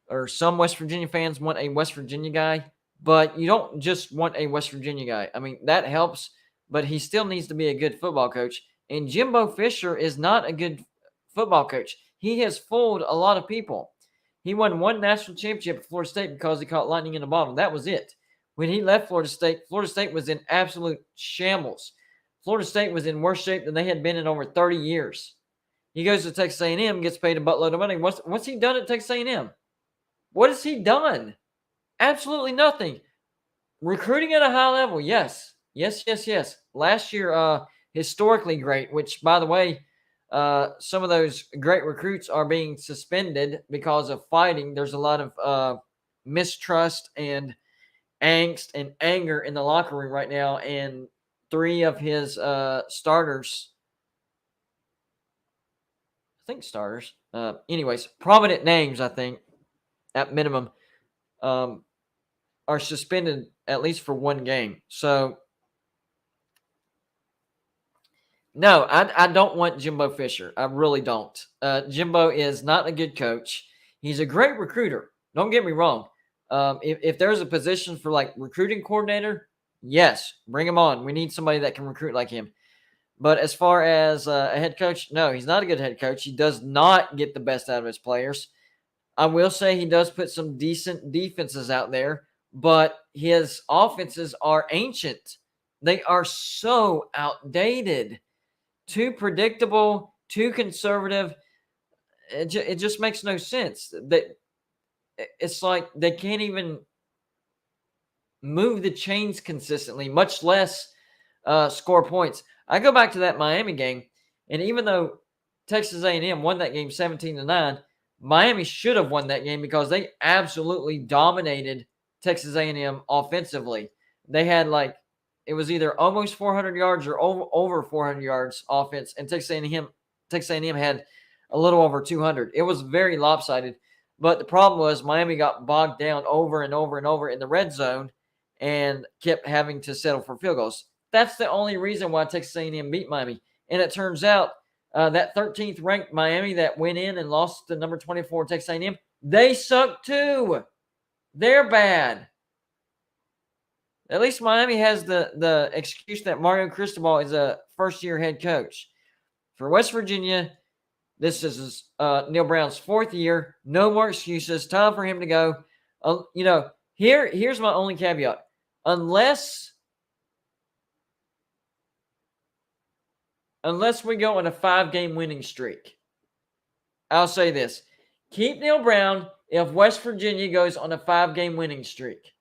or some West Virginia fans want a West Virginia guy, but you don't just want a West Virginia guy. I mean, that helps, but he still needs to be a good football coach. And Jimbo Fisher is not a good football coach. He has fooled a lot of people. He won one national championship at Florida State because he caught lightning in the bottle. That was it. When he left Florida State was in absolute shambles. Florida State was in worse shape than they had been in over 30 years. He goes to Texas A&M, gets paid a buttload of money. What's he done at Texas A&M? What has he done? Absolutely nothing. Recruiting at a high level, yes. Yes. Last year, historically great, which, by the way, some of those great recruits are being suspended because of fighting. There's a lot of mistrust and angst and anger in the locker room right now, and 3 of his starters, anyways, prominent names, I think, at minimum, are suspended at least for one game. So, no, I don't want Jimbo Fisher. I really don't. Jimbo is not a good coach. He's a great recruiter. Don't get me wrong. If there's a position for like recruiting coordinator, yes, bring him on. We need somebody that can recruit like him. But as far as a head coach, no, he's not a good head coach. He does not get the best out of his players. I will say he does put some decent defenses out there, but his offenses are ancient. They are so outdated, too predictable, too conservative. It just makes no sense. It's like they can't even move the chains consistently, much less score points. I go back to that Miami game, and even though Texas A&M won that game 17-9, Miami should have won that game because they absolutely dominated Texas A&M offensively. They had it was either almost 400 yards or over 400 yards offense, and Texas A&M had a little over 200. It was very lopsided, but the problem was Miami got bogged down over and over and over in the red zone and kept having to settle for field goals. That's the only reason why Texas A&M beat Miami. And it turns out that 13th ranked Miami that went in and lost to number 24 Texas A&M, they suck too. They're bad. At least Miami has the excuse that Mario Cristobal is a first-year head coach. For West Virginia, this is Neil Brown's 4th year. No more excuses. Time for him to go. Here's my only caveat. Unless we go on a 5-game winning streak, I'll say this. Keep Neil Brown if West Virginia goes on a 5-game winning streak.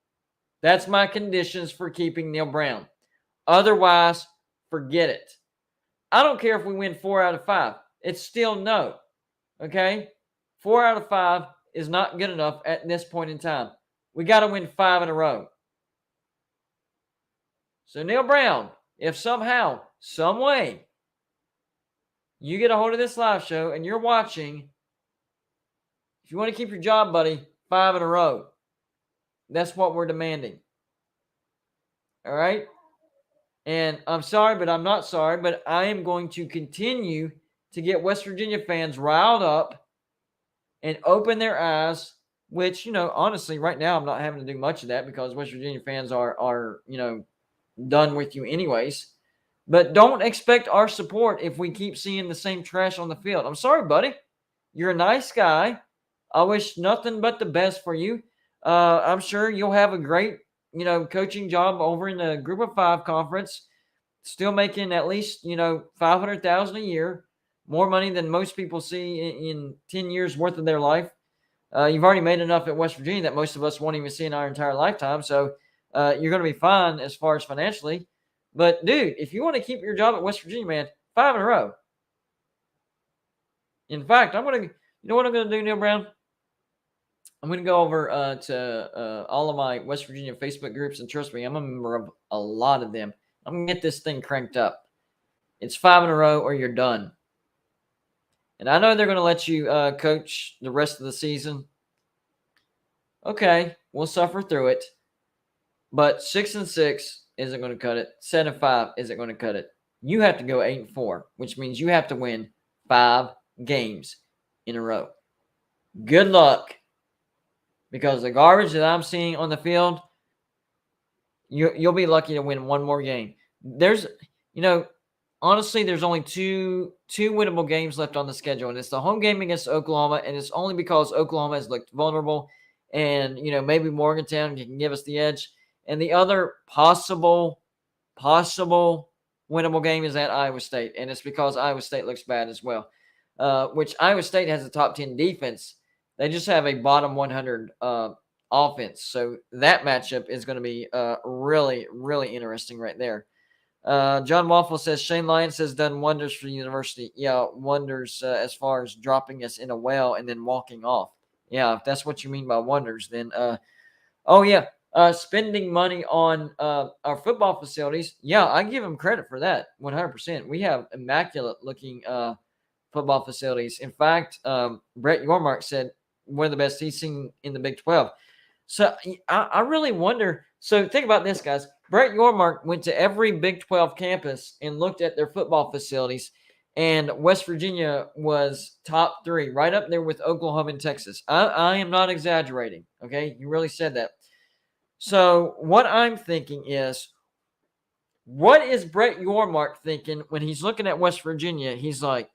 That's my conditions for keeping Neil Brown. Otherwise, forget it. I don't care if we win 4 out of 5. It's still no. Okay? 4 out of 5 is not good enough at this point in time. We got to win 5 in a row. So Neil Brown, if somehow, some way, you get a hold of this live show and you're watching, if you want to keep your job, buddy, 5 in a row. That's what we're demanding. All right? And I'm sorry, but I'm not sorry, but I am going to continue to get West Virginia fans riled up and open their eyes, which, honestly, right now I'm not having to do much of that because West Virginia fans are done with you anyways. But don't expect our support if we keep seeing the same trash on the field. I'm sorry, buddy. You're a nice guy. I wish nothing but the best for you. I'm sure you'll have a great, coaching job over in the Group of 5 conference, still making at least, $500,000 a year. more money than most people see in 10 years worth of their life. You've already made enough at West Virginia that most of us won't even see in our entire lifetime. So you're going to be fine as far as financially. But, dude, if you want to keep your job at West Virginia, man, 5 in a row. In fact, you know what I'm going to do, Neil Brown? I'm going to go over to all of my West Virginia Facebook groups, and trust me, I'm a member of a lot of them. I'm going to get this thing cranked up. It's 5 in a row or you're done. And I know they're going to let you coach the rest of the season. Okay, we'll suffer through it. But 6-6 isn't going to cut it. 7-5 isn't going to cut it. You have to go 8-4, which means you have to win 5 games in a row. Good luck. Because the garbage that I'm seeing on the field, you'll be lucky to win one more game. Honestly, there's only two winnable games left on the schedule, and it's the home game against Oklahoma, and it's only because Oklahoma has looked vulnerable, and maybe Morgantown can give us the edge. And the other possible winnable game is at Iowa State, and it's because Iowa State looks bad as well. Which Iowa State has a top 10 defense. They just have a bottom 100 offense. So that matchup is going to be really, really interesting right there. John Waffle says, Shane Lyons has done wonders for the university. Yeah, wonders as far as dropping us in a well and then walking off. Yeah, if that's what you mean by wonders, then spending money on our football facilities. Yeah, I give him credit for that 100%. We have immaculate-looking football facilities. In fact, Brett Yormark said one of the best he's seen in the Big 12. So I really wonder. So think about this, guys. Brett Yormark went to every Big 12 campus and looked at their football facilities, and West Virginia was top 3, right up there with Oklahoma and Texas. I am not exaggerating, okay? You really said that. So what I'm thinking is, what is Brett Yormark thinking when he's looking at West Virginia? He's like,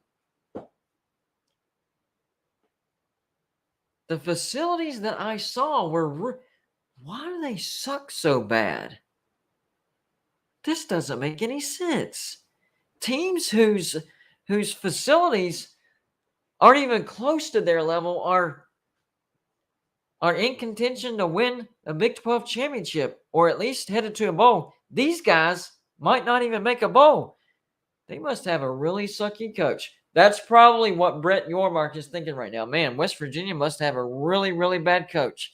the facilities that I saw why do they suck so bad? This doesn't make any sense. Teams whose facilities aren't even close to their level are in contention to win a Big 12 championship or at least headed to a bowl. These guys might not even make a bowl. They must have a really sucky coach. That's probably what Brett Yormark is thinking right now. Man, West Virginia must have a really, really bad coach,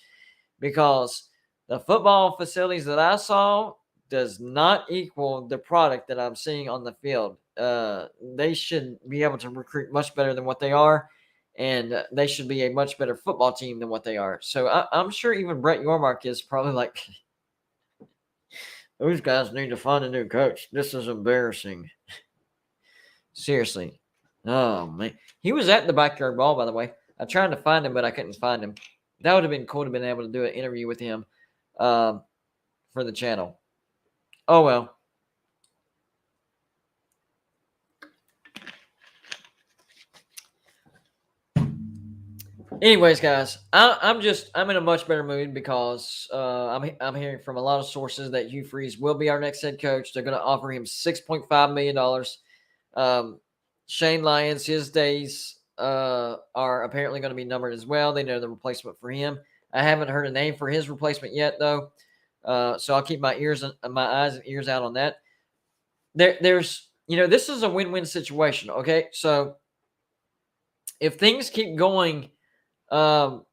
because the football facilities that I saw does not equal the product that I'm seeing on the field. They should be able to recruit much better than what they are, and they should be a much better football team than what they are. So I'm sure even Brett Yormark is probably like, those guys need to find a new coach. This is embarrassing. Seriously. Oh, man. He was at the Backyard Ball, by the way. I tried to find him, but I couldn't find him. That would have been cool to have been able to do an interview with him for the channel. Oh, well. Anyways, guys, I'm in a much better mood because I'm hearing from a lot of sources that Hugh Freeze will be our next head coach. They're going to offer him $6.5 million. Shane Lyons, his days are apparently going to be numbered as well. They know the replacement for him. I haven't heard a name for his replacement yet, though. So I'll keep my eyes and ears out on that. There's this is a win-win situation. Okay, so if things keep going, the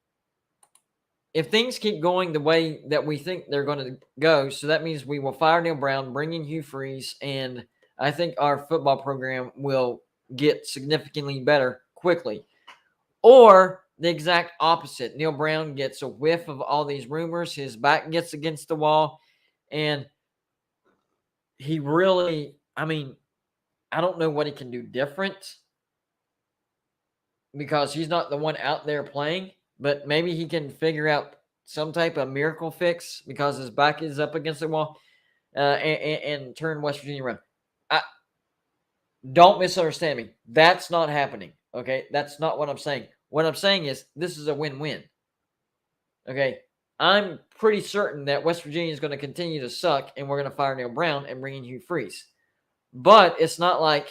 way that we think they're going to go, so that means we will fire Neil Brown, bring in Hugh Freeze, and I think our football program will get significantly better quickly. Or the exact opposite. Neil Brown gets a whiff of all these rumors, his back gets against the wall, and he really, I don't know what he can do different, because he's not the one out there playing, but maybe he can figure out some type of miracle fix because his back is up against the wall and turn West Virginia around. Don't misunderstand me. That's not happening, okay? That's not what I'm saying. What I'm saying is this is a win-win, okay? I'm pretty certain that West Virginia is going to continue to suck, and we're going to fire Neil Brown and bring in Hugh Freeze. But it's not like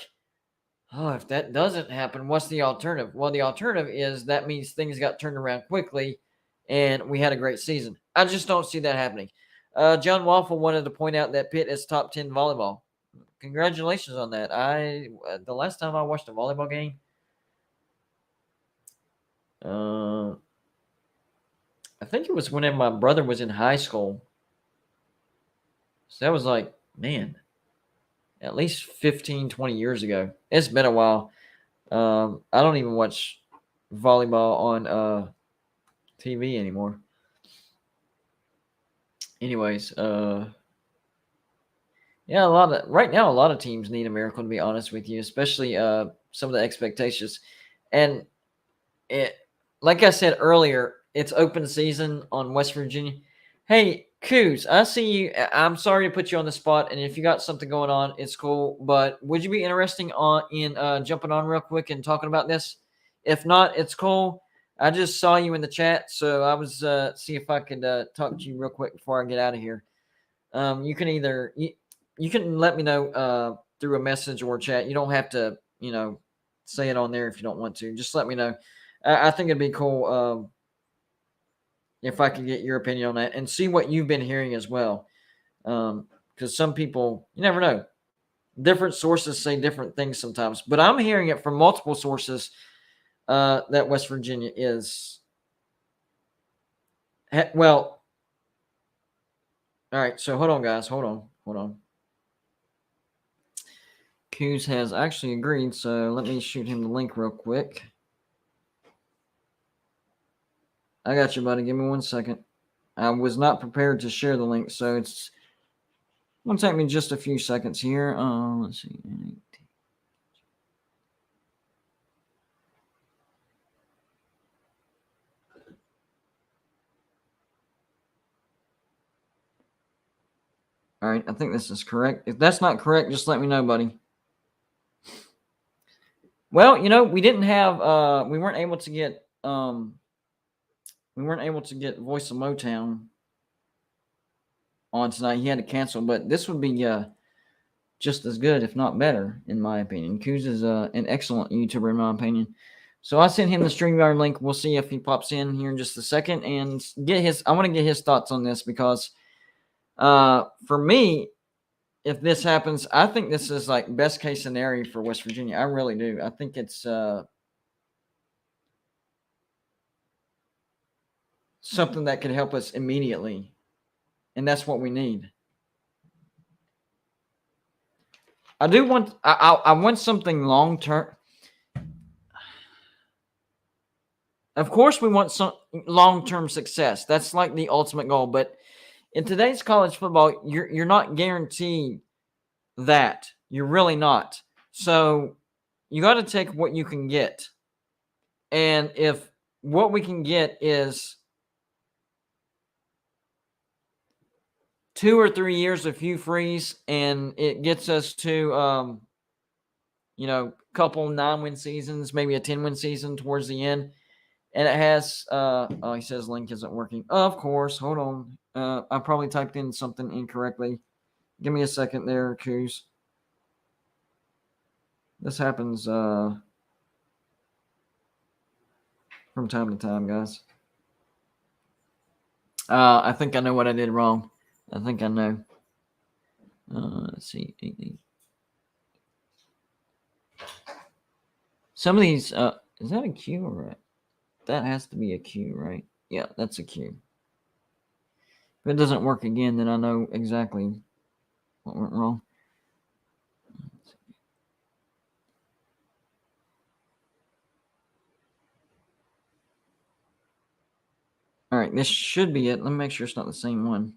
Oh, if that doesn't happen, what's the alternative? Well, the alternative is that means things got turned around quickly and we had a great season. I just don't see that happening. John Waffle wanted to point out that Pitt is top 10 volleyball. Congratulations on that. The last time I watched a volleyball game, I think it was whenever my brother was in high school. So that was like, man, at least 15, 20 years ago. It's been a while. I don't even watch volleyball on TV anymore. Anyways, yeah, right now a lot of teams need a miracle, to be honest with you, especially some of the expectations. And it, like I said earlier, it's open season on West Virginia. Hey, Coos, I see you. I'm sorry to put you on the spot, and if you got something going on, it's cool. But would you be interesting in jumping on real quick and talking about this? If not, it's cool. I just saw you in the chat, so I was see if I could talk to you real quick before I get out of here. You can either you can let me know through a message or chat. You don't have to, say it on there if you don't want to. Just let me know. I think it'd be cool if I could get your opinion on that and see what you've been hearing as well. Because some people, you never know. Different sources say different things sometimes, but I'm hearing it from multiple sources that West Virginia is. Well, all right. So hold on, guys. Hold on. Coos has actually agreed, so let me shoot him the link real quick. I got you, buddy. Give me 1 second. I was not prepared to share the link, so it's going to take me just a few seconds here. Let's see. All right, I think this is correct. If that's not correct, just let me know, buddy. Well, we didn't have we weren't able to get Voice of Motown on tonight. He had to cancel, but this would be just as good, if not better, in my opinion. Coos is an excellent YouTuber, in my opinion. So I sent him the StreamYard link. We'll see if he pops in here in just a second and I want to get his thoughts on this because for me, if this happens, I think this is like best case scenario for West Virginia. I really do. I think it's something that could help us immediately, and that's what we need. I want something long term. Of course, we want some long term success. That's like the ultimate goal. But in today's college football, you're not guaranteed that. You're really not. So you got to take what you can get. And if what we can get is 2 or 3 years of Hugh Freeze, and it gets us to, couple 9-win seasons, maybe a 10-win season towards the end, and it has, he says link isn't working. Of course, hold on. I probably typed in something incorrectly. Give me a second there, Coos. This happens from time to time, guys. I think I know what I did wrong. I think I know. Let's see. Some of these, is that a Q or a, that has to be a Q, right? Yeah, that's a Q. If it doesn't work again, then I know exactly what went wrong. All right, this should be it. Let me make sure it's not the same one.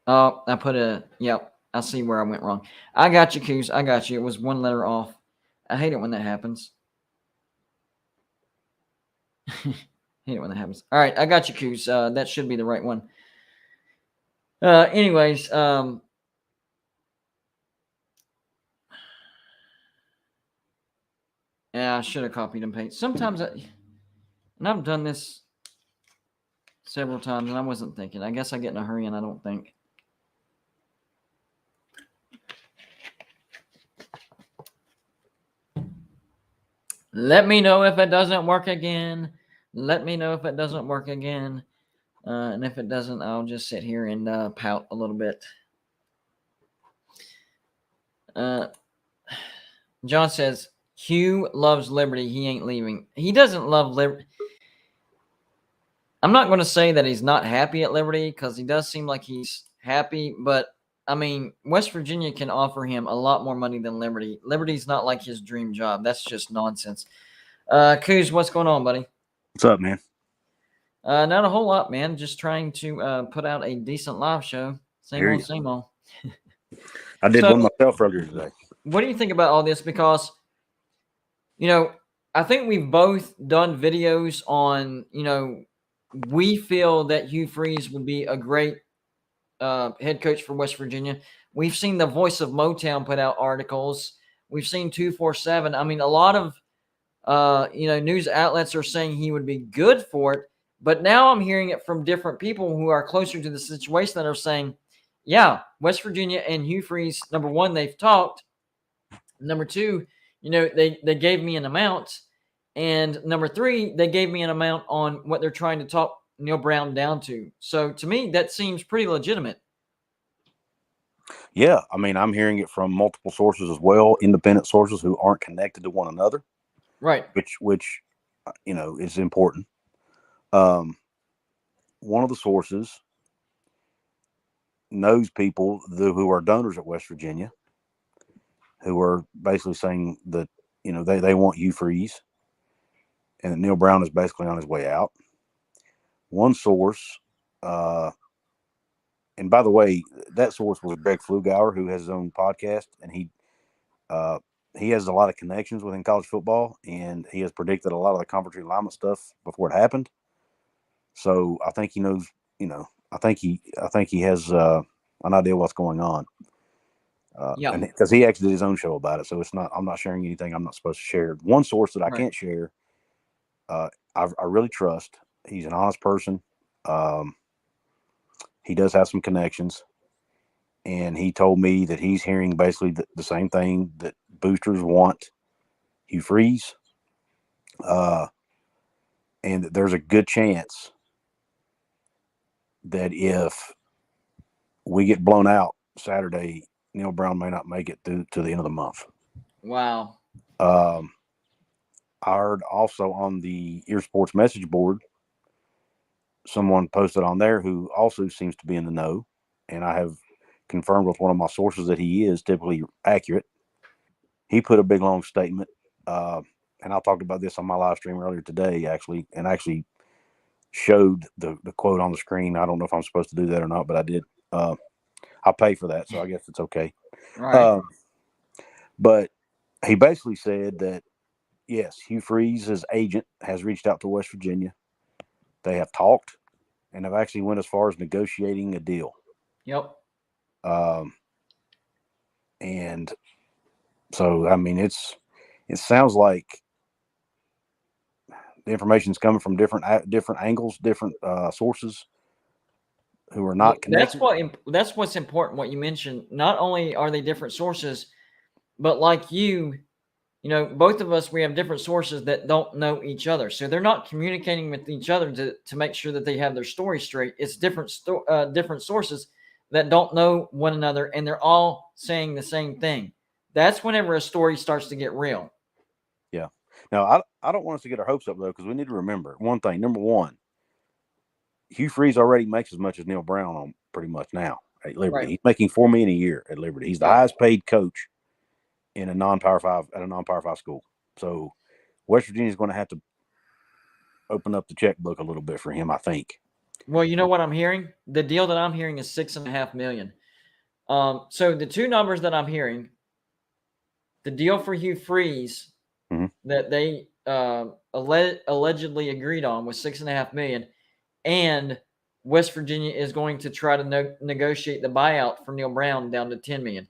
Oh, I put yep, I see where I went wrong. I got you, Coos. I got you. It was one letter off. I hate it when that happens. Hate it when that happens. All right, I got you, Coos. That should be the right one. Anyways, yeah, I should have copied and pasted. Sometimes and I've done this several times, and I wasn't thinking. I guess I get in a hurry and I don't think. Let me know if it doesn't work again. Let me know if it doesn't work again. And if it doesn't, I'll just sit here and pout a little bit. John says, Hugh loves Liberty. He ain't leaving. He doesn't love Liberty. I'm not going to say that he's not happy at Liberty because he does seem like he's happy. But, I mean, West Virginia can offer him a lot more money than Liberty. Liberty's not like his dream job. That's just nonsense. Coos, what's going on, buddy? What's up, man? Not a whole lot, man. Just trying to put out a decent live show. Same old, same old. I did one myself earlier today. What do you think about all this? Because, I think we've both done videos on, we feel that Hugh Freeze would be a great head coach for West Virginia. We've seen the Voice of Motown put out articles. We've seen 247. I mean, a lot of, news outlets are saying he would be good for it. But now I'm hearing it from different people who are closer to the situation that are saying, yeah, West Virginia and Hugh Freeze, number one, they've talked. Number two, they gave me an amount. And number three, they gave me an amount on what they're trying to talk Neil Brown down to. So to me, that seems pretty legitimate. Yeah, I mean, I'm hearing it from multiple sources as well, independent sources who aren't connected to one another. Right. Which is important. One of the sources knows people who are donors at West Virginia, who are basically saying that, they want Hugh Freeze and that Neil Brown is basically on his way out. One source, and by the way, that source was Greg Flugauer, who has his own podcast, and he has a lot of connections within college football, and he has predicted a lot of the conference realignment stuff before it happened. So I think he knows, I think he has an idea what's going on. And because he actually did his own show about it, so I'm not sharing anything I'm not supposed to share. One source that I can't share, I really trust. He's an honest person. He does have some connections, and he told me that he's hearing basically the same thing, that boosters want Hugh Freeze, and that there's a good chance that if we get blown out Saturday, Neil Brown may not make it to the end of the month. Wow. I heard also on the Ear Sports message board, someone posted on there who also seems to be in the know, and I have confirmed with one of my sources that he is typically accurate. He put a big long statement, and I talked about this on my live stream earlier today, actually showed the quote on the screen. I don't know if I'm supposed to do that or not, but I did. I pay for that, so I guess it's okay. Right. But he basically said that, yes, Hugh Freeze's agent has reached out to West Virginia. They have talked and have actually went as far as negotiating a deal. Yep. And so, I mean, it sounds like the information is coming from different angles, different sources who are not connected. That's what's important. What you mentioned. Not only are they different sources, but like both of us, we have different sources that don't know each other. So they're not communicating with each other to make sure that they have their story straight. It's different sources that don't know one another, and they're all saying the same thing. That's whenever a story starts to get real. Yeah. Now, I don't want us to get our hopes up, though, because we need to remember one thing. Number one, Hugh Freeze already makes as much as Neil Brown on pretty much now at Liberty. Right. He's making $4 million a year at Liberty. He's the highest paid coach in a non-Power 5 school. So West Virginia is going to have to open up the checkbook a little bit for him, I think. Well, you know what I'm hearing? The deal that I'm hearing is $6.5 million. So the two numbers that I'm hearing, the deal for Hugh Freeze that they allegedly agreed on was $6.5 million, and West Virginia is going to try to negotiate the buyout for Neil Brown down to $10 million.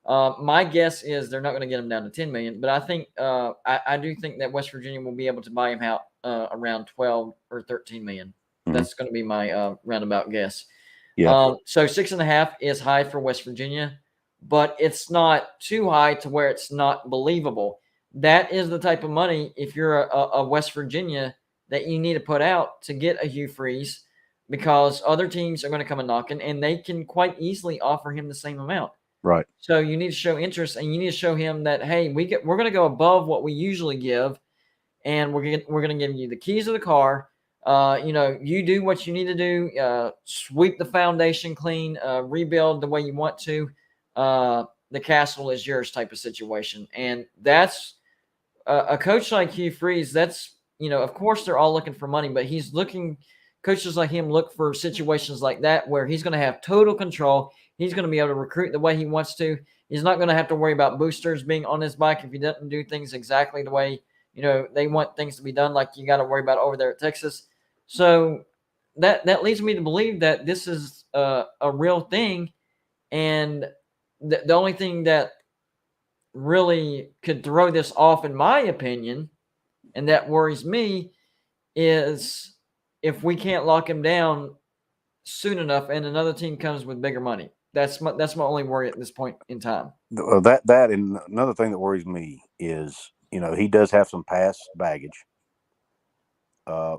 My guess is they're not going to get him down to $10 million, but I think I do think that West Virginia will be able to buy him out around $12 or $13 million. That's going to be my roundabout guess. Yeah. So 6.5 is high for West Virginia, but it's not too high to where it's not believable. that is the type of money, if you're a West Virginia, that you need to put out to get a Hugh Freeze, because other teams are going to come and knocking, and they can quite easily offer him the same amount. Right. So you need to show interest, and you need to show him that, hey, we're going to go above what we usually give, and we're going to give you the keys of the car. You do what you need to do. Sweep the foundation clean. Rebuild the way you want to. The castle is yours, type of situation. And that's a coach like Hugh Freeze. That's, of course they're all looking for money, but coaches like him look for situations like that where he's going to have total control. He's going to be able to recruit the way he wants to. He's not going to have to worry about boosters being on his bike if he doesn't do things exactly the way, they want things to be done, like you got to worry about over there at Texas. So that leads me to believe that this is a real thing. And the only thing that really could throw this off, in my opinion, and that worries me, is if we can't lock him down soon enough and another team comes with bigger money. That's my only worry at this point in time. That and another thing that worries me is, he does have some past baggage. I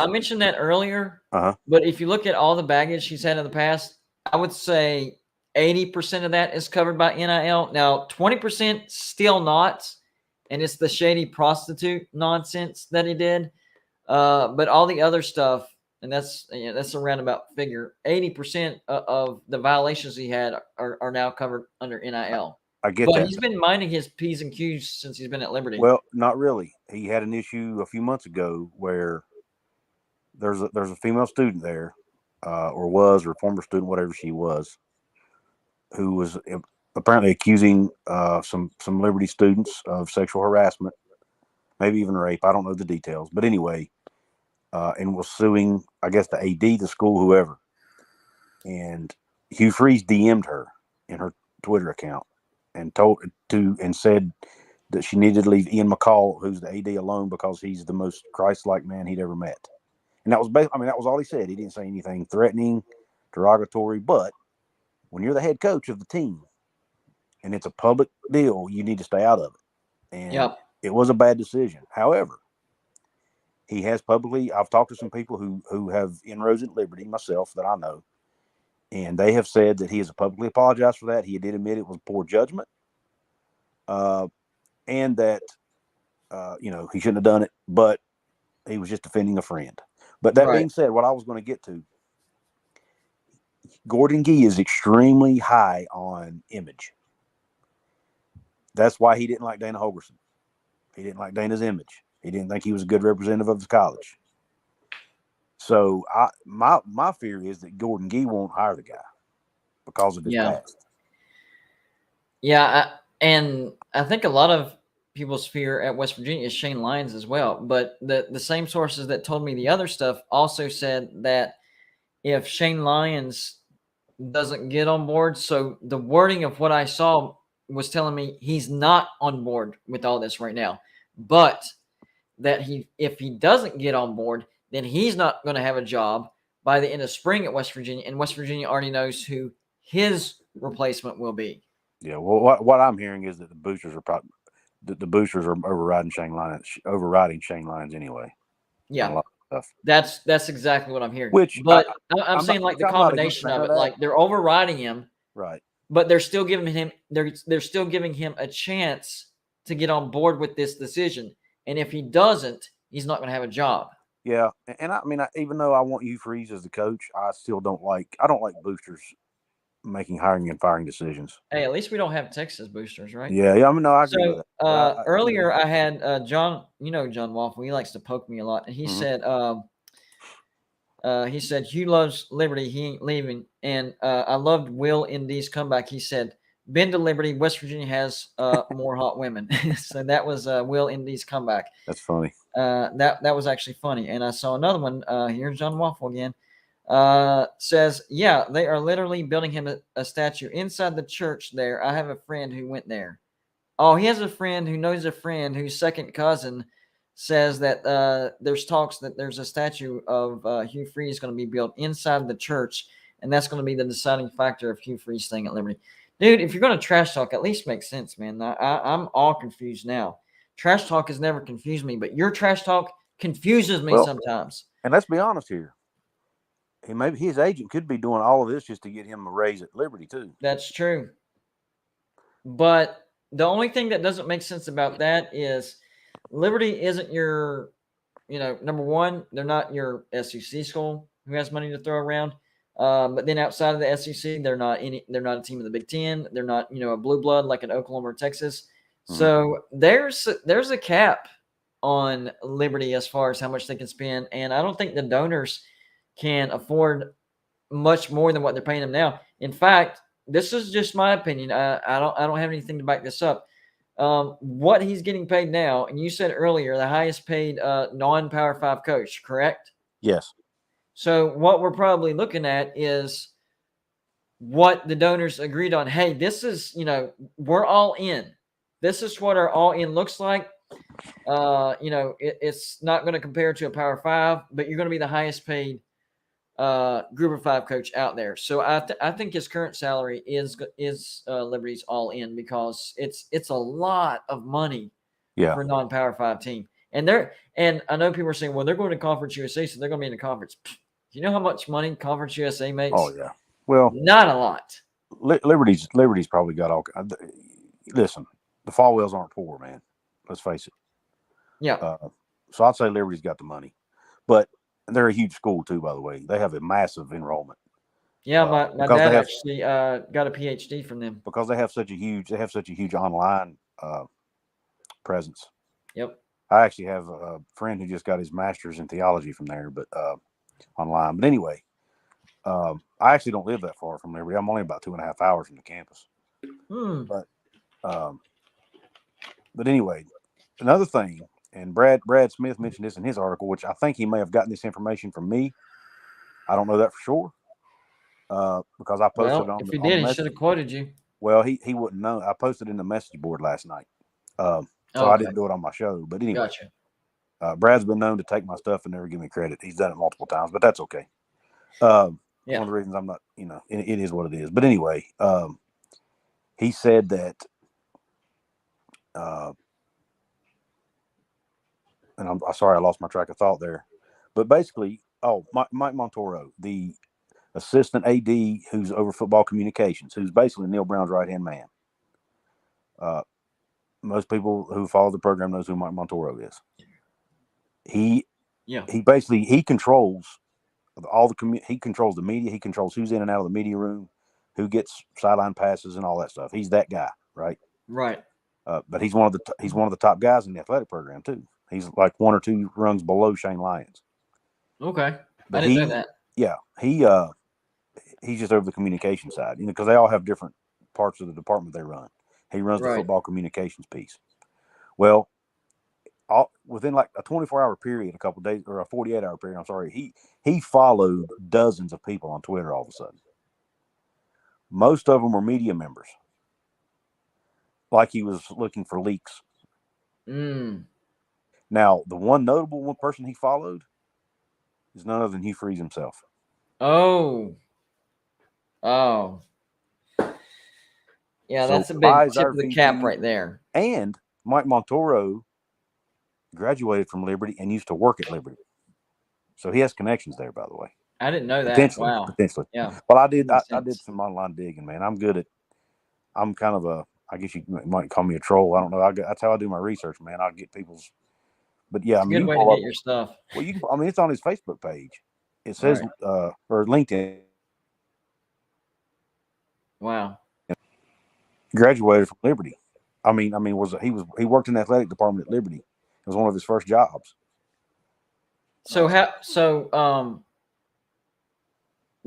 mentioned that earlier, Uh-huh. but if you look at all the baggage he's had in the past, I would say 80% of that is covered by NIL. Now, 20% still not, and it's the shady prostitute nonsense that he did. But all the other stuff, and that's a roundabout figure, 80% of the violations he had are now covered under NIL. I get but that. He's been minding his P's and Q's since he's been at Liberty. Well, not really. He had an issue a few months ago where there's a female student there, or former student, whatever she was, who was apparently accusing some Liberty students of sexual harassment, maybe even rape. I don't know the details, but anyway, and was suing, I guess, the AD, the school, whoever. And Hugh Freeze DM'd her in her Twitter account and said that she needed to leave Ian McCall, who's the AD, alone because he's the most Christ-like man he'd ever met. And that was that was all he said. He didn't say anything threatening, derogatory. But when you're the head coach of the team and it's a public deal, you need to stay out of it. And It was a bad decision. However, he has publicly, I've talked to some people who have inroads at Liberty, myself, that I know, and they have said that he has publicly apologized for that. He did admit it was poor judgment, and that, he shouldn't have done it, but he was just defending a friend. But that being said, what I was going to get to, Gordon Gee is extremely high on image. That's why he didn't like Dana Holgorsen. He didn't like Dana's image. He didn't think he was a good representative of the college. So my fear is that Gordon Gee won't hire the guy because of his past. Yeah, and I think a lot of people's fear at West Virginia is Shane Lyons as well. But the same sources that told me the other stuff also said that if Shane Lyons doesn't get on board, so the wording of what I saw was telling me he's not on board with all this right now, but that if he doesn't get on board, then he's not going to have a job by the end of spring at West Virginia, and West Virginia already knows who his replacement will be. Yeah, well, what I'm hearing is that the boosters are overriding Shane Lyons anyway. Yeah, that's exactly what I'm hearing. Which, but I'm saying like the combination of it, like they're overriding him, right? But they're still giving him they're still giving him a chance to get on board with this decision. And if he doesn't, he's not going to have a job. Yeah, and even though I want Hugh Freeze as the coach, I don't like boosters making hiring and firing decisions. Hey, at least we don't have Texas boosters, right? Yeah. I agree with that. Earlier I had John. John Waffle. He likes to poke me a lot, and he said, Hugh loves Liberty. He ain't leaving. And I loved Will Indy's comeback. He said, been to Liberty. West Virginia has more hot women. So that was Will Indy's comeback. That's funny. That was actually funny. And I saw another one. Here's John Waffle again. Says, yeah, they are literally building him a statue inside the church there. I have a friend who went there. Oh, he has a friend who knows a friend whose second cousin says that there's talks that there's a statue of Hugh Freeze going to be built inside the church, and that's going to be the deciding factor of Hugh Freeze staying at Liberty. Dude, if you're going to trash talk, at least make sense, man. I'm all confused now. trash talk has never confused me, but your trash talk confuses me Well, sometimes. and let's be honest here. Maybe his agent could be doing all of this just to get him a raise at Liberty too. That's true. But the only thing that doesn't make sense about that is Liberty isn't your, number one, they're not your SEC school who has money to throw around. But then outside of the SEC, they're not a team in the Big Ten. They're not, a blue blood like in Oklahoma or Texas. So there's a cap on Liberty as far as how much they can spend, and I don't think the donors can afford much more than what they're paying them now. In fact, this is just my opinion. I don't have anything to back this up. What he's getting paid now, and you said earlier, the highest paid non-Power 5 coach, correct? Yes. So what we're probably looking at is what the donors agreed on. Hey, this is, we're all in. This is what our all in looks like. It's not going to compare to a Power 5, but you're going to be the highest paid Group of 5 coach out there. So I think his current salary is Liberty's all in, because it's a lot of money for a non-Power 5 team. And I know people are saying, well, they're going to Conference USA, so they're going to be in the conference. Do you know how much money Conference USA makes? Oh yeah. Well, not a lot. Liberty's probably got all. Listen, the Falwells aren't poor, man. Let's face it. Yeah. So I'd say Liberty's got the money, but they're a huge school too. By the way, they have a massive enrollment. Yeah, my dad actually got a PhD from them because they have such a huge online presence. Yep. I actually have a friend who just got his master's in theology from there, but online. But anyway, I actually don't live that far from Liberty. I'm only about 2.5 hours from the campus. But anyway, another thing, and Brad Smith mentioned this in his article, which I think he may have gotten this information from me. I don't know that for sure, because I posted it on. If he did, he should have quoted you. Well, he wouldn't know. I posted in the message board last night, so I didn't do it on my show. But anyway, gotcha. Brad's been known to take my stuff and never give me credit. He's done it multiple times, but that's okay. One of the reasons I'm not, it is what it is. But anyway, he said that, and I'm sorry I lost my track of thought there, but basically, Mike Montoro, the assistant AD who's over football communications, who's basically Neil Brown's right-hand man. Most people who follow the program knows who Mike Montoro is. He controls he controls the media. He controls who's in and out of the media room, who gets sideline passes and all that stuff. He's that guy, right? Right. But he's one of the top guys in the athletic program too. He's like 1 or 2 rungs below Shane Lyons. Okay. But I didn't know that. Yeah, he's just over the communication side, because they all have different parts of the department they run. He runs the football communications piece. Well, within like a 24-hour period, a couple of days, or a 48-hour period, I'm sorry, he followed dozens of people on Twitter all of a sudden. Most of them were media members. Like he was looking for leaks. Now, the one notable person he followed is none other than Hugh Freeze himself. Oh. Yeah, so that's a big tip of the cap right there. And Mike Montoro graduated from Liberty and used to work at Liberty. So he has connections there, by the way. I didn't know that. Potentially. Yeah. Well, I did some online digging, man. I'm kind of I guess you might call me a troll. I don't know. That's how I do my research, man. I'll get people's, but yeah, it's a good way to get your stuff. Well, it's on his Facebook page. It says, or LinkedIn. Wow. Graduated from Liberty. He worked in the athletic department at Liberty. It was one of his first jobs. So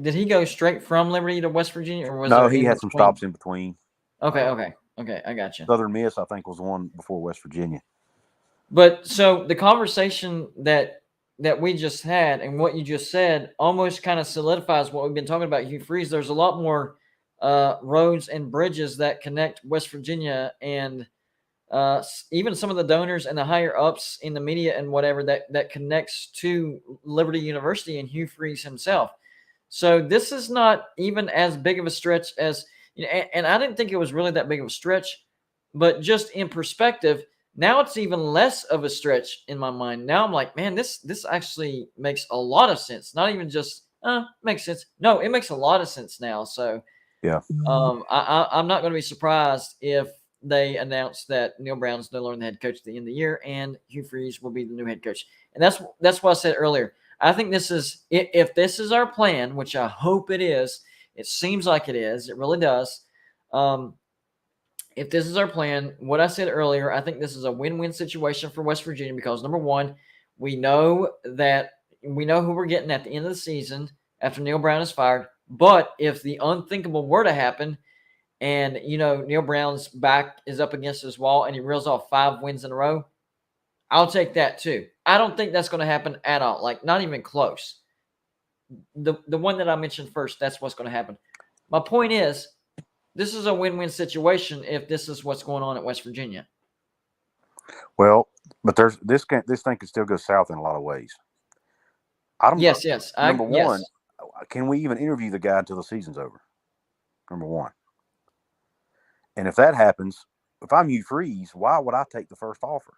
did he go straight from Liberty to West Virginia, or was he had some stops in between? Okay, I got you. Southern Miss, I think, was the one before West Virginia. But so the conversation that we just had and what you just said almost kind of solidifies what we've been talking about, Hugh Freeze. There's a lot more roads and bridges that connect West Virginia and even some of the donors and the higher ups in the media and whatever that connects to Liberty University and Hugh Freeze himself. So this is not even as big of a stretch as, and I didn't think it was really that big of a stretch, but just in perspective, Now it's even less of a stretch in my mind. Now I'm like, man, this actually makes a lot of sense. Not even just makes sense. No, it makes a lot of sense now. So Yeah. I'm not going to be surprised if they announce that Neil Brown's no longer the head coach at the end of the year, and Hugh Freeze will be the new head coach. And that's what I said earlier. I think this is, if this is our plan, which I hope it is. It seems like it is. It really does. If this is our plan, what I said earlier, I think this is a win-win situation for West Virginia because number one, we know who we're getting at the end of the season after Neil Brown is fired. But if the unthinkable were to happen, and Neil Brown's back is up against his wall and he reels off 5 wins in a row, I'll take that too. I don't think that's going to happen at all. Like, not even close. The one that I mentioned first, that's what's going to happen. My point is, this is a win-win situation if this is what's going on at West Virginia. Well, but this thing could still go south in a lot of ways. Yes. Number one, can we even interview the guy until the season's over? Number one. And if that happens, if I'm Hugh Freeze, why would I take the first offer?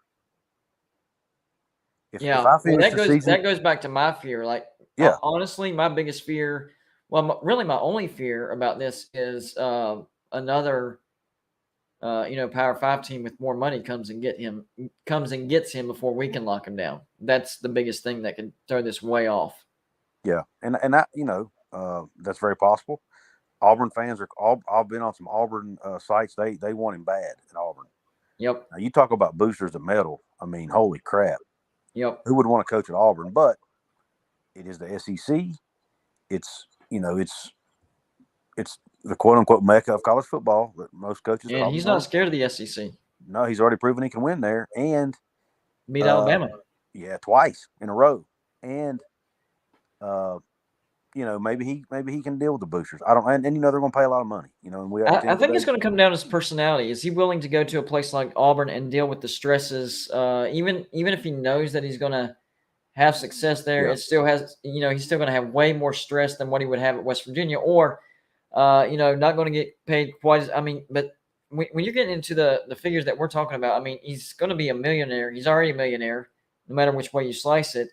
If I finish the season, that goes back to my fear. Like, honestly, my biggest fear, really my only fear about this is another, Power 5 team with more money comes and gets him before we can lock him down. That's the biggest thing that could throw this way off. Yeah, and that that's very possible. Auburn fans I've been on some Auburn sites. They want him bad at Auburn. Yep. Now you talk about boosters of metal. I mean, holy crap. Yep. Who would want to coach at Auburn? But it is the SEC. It's the quote unquote mecca of college football that most coaches. And he's not scared of the SEC. No, he's already proven he can win there and beat Alabama. Yeah, twice in a row. And maybe he can deal with the boosters. I don't, and they're going to pay a lot of money. And I think it's going to come down to his personality. Is he willing to go to a place like Auburn and deal with the stresses, even if he knows that he's going to have success there? Yeah. It still has, he's still going to have way more stress than what he would have at West Virginia, or not going to get paid quite as. I mean, but when you're getting into the figures that we're talking about, I mean, he's going to be a millionaire. He's already a millionaire, no matter which way you slice it.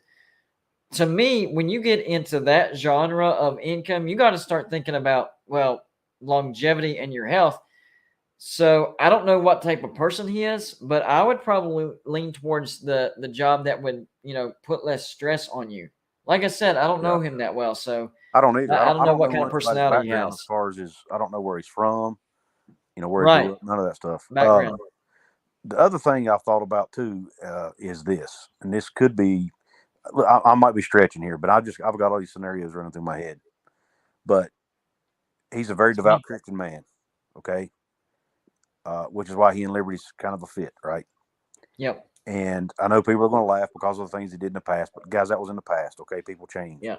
To me, when you get into that genre of income, you got to start thinking about, longevity and your health. So I don't know what type of person he is, but I would probably lean towards the job that would, put less stress on you. Like I said, I don't know him that well, so I don't either. I don't know what kind of personality he has. As far as I don't know where he's from, where he grew up, none of that stuff. Background. The other thing I've thought about too is this, and this could be. I might be stretching here, but I've got all these scenarios running through my head. But he's a very devout Christian man, okay? Which is why he and Liberty's kind of a fit, right? Yep. And I know people are going to laugh because of the things he did in the past, but guys, that was in the past, okay? People change. Yeah.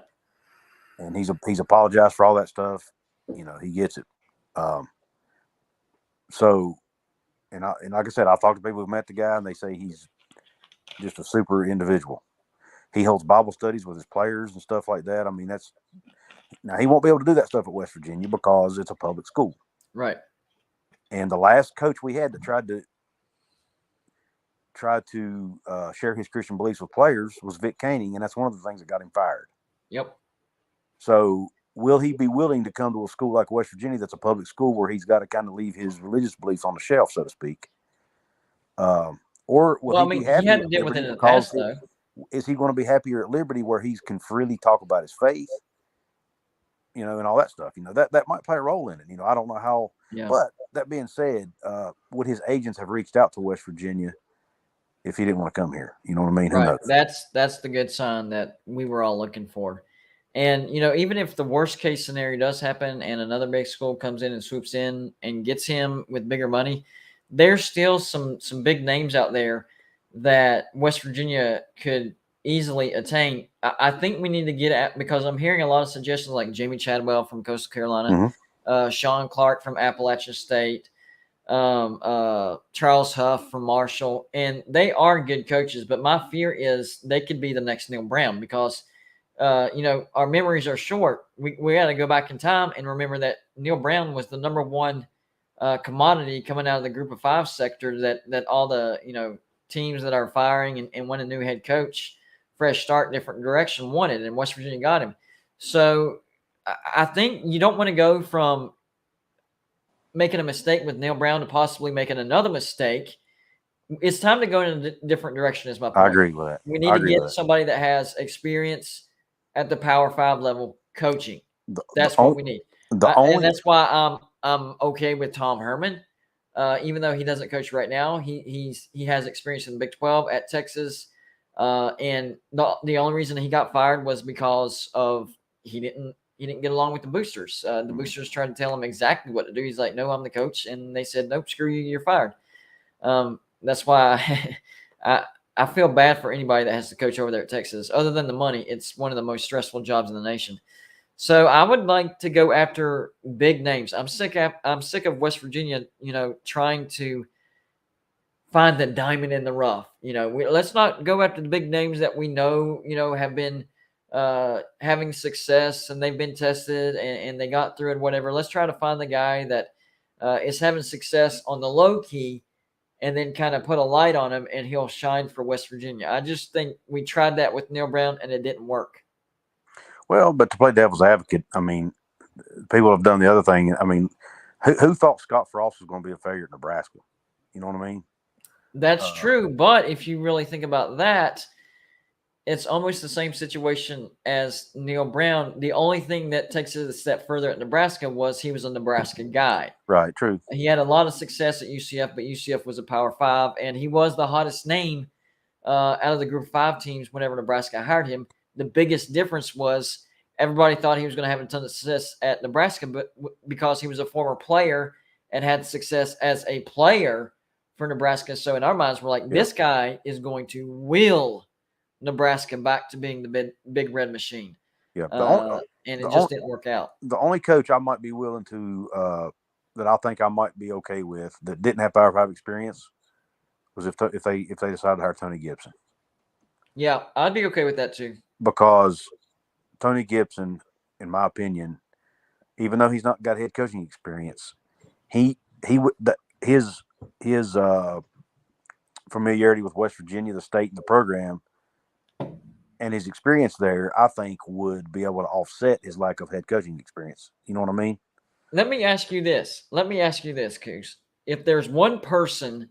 And he's apologized for all that stuff. He gets it. So, and like I said, I've talked to people who've met the guy, and they say he's just a super individual. He holds Bible studies with his players and stuff like that. I mean, now he won't be able to do that stuff at West Virginia because it's a public school. Right. And the last coach we had that tried to share his Christian beliefs with players was Vic Koenning, and that's one of the things that got him fired. Yep. So will he be willing to come to a school like West Virginia that's a public school where he's got to kind of leave his religious beliefs on the shelf, so to speak? Or will he be happy? He hadn't dealt with it in the past, though. Is he going to be happier at Liberty where he can freely talk about his faith, and all that stuff? That might play a role in it. I don't know how. Yeah. But that being said, would his agents have reached out to West Virginia if he didn't want to come here? You know what I mean? Right. Who knows? That's the good sign that we were all looking for. And, even if the worst case scenario does happen and another big school comes in and swoops in and gets him with bigger money, there's still some big names out there that West Virginia could easily attain. I think we need to get at, because I'm hearing a lot of suggestions like Jamie Chadwell from Coastal Carolina, Sean Clark from Appalachian State, Charles Huff from Marshall, and they are good coaches. But my fear is they could be the next Neil Brown because, our memories are short. We got to go back in time and remember that Neil Brown was the number one commodity coming out of the Group of Five sector that all the teams that are firing and want a new head coach, fresh start, different direction, wanted, and West Virginia got him. So I think you don't want to go from making a mistake with Neil Brown to possibly making another mistake. It's time to go in a different direction, is my point. I agree with that. We need to get somebody that has experience at the Power 5 level coaching. That's what we need. And that's why I'm okay with Tom Herman. Even though he doesn't coach right now, he has experience in the Big 12 at Texas. And the only reason he got fired was because of he didn't get along with the boosters. The boosters tried to tell him exactly what to do. He's like, "No, I'm the coach," and they said, "Nope, screw you, you're fired." That's why I feel bad for anybody that has to coach over there at Texas. Other than the money, it's one of the most stressful jobs in the nation. So I would like to go after big names. I'm sick of West Virginia, trying to find the diamond in the rough. Let's not go after the big names that we know, have been having success and they've been tested and they got through it, whatever. Let's try to find the guy that is having success on the low key and then kind of put a light on him and he'll shine for West Virginia. I just think we tried that with Neil Brown and it didn't work. Well, but to play devil's advocate, I mean, people have done the other thing. I mean, who thought Scott Frost was going to be a failure at Nebraska? You know what I mean? That's true. But if you really think about that, it's almost the same situation as Neil Brown. The only thing that takes it a step further at Nebraska was he was a Nebraska guy. Right, true. He had a lot of success at UCF, but UCF was a Power 5, and he was the hottest name out of the Group of 5 teams whenever Nebraska hired him. The biggest difference was everybody thought he was going to have a ton of success at Nebraska, but because he was a former player and had success as a player for Nebraska. So in our minds, we're like, this guy is going to will Nebraska back to being the big red machine. Yeah, and it just didn't work out. The only coach I might be willing to that I think I might be okay with that didn't have Power 5 experience was if they decided to hire Tony Gibson. Yeah, I'd be okay with that too. Because Tony Gibson, in my opinion, even though he's not got head coaching experience, his familiarity with West Virginia, the state, and the program, and his experience there, I think, would be able to offset his lack of head coaching experience. You know what I mean? Let me ask you this, Coos. If there's one person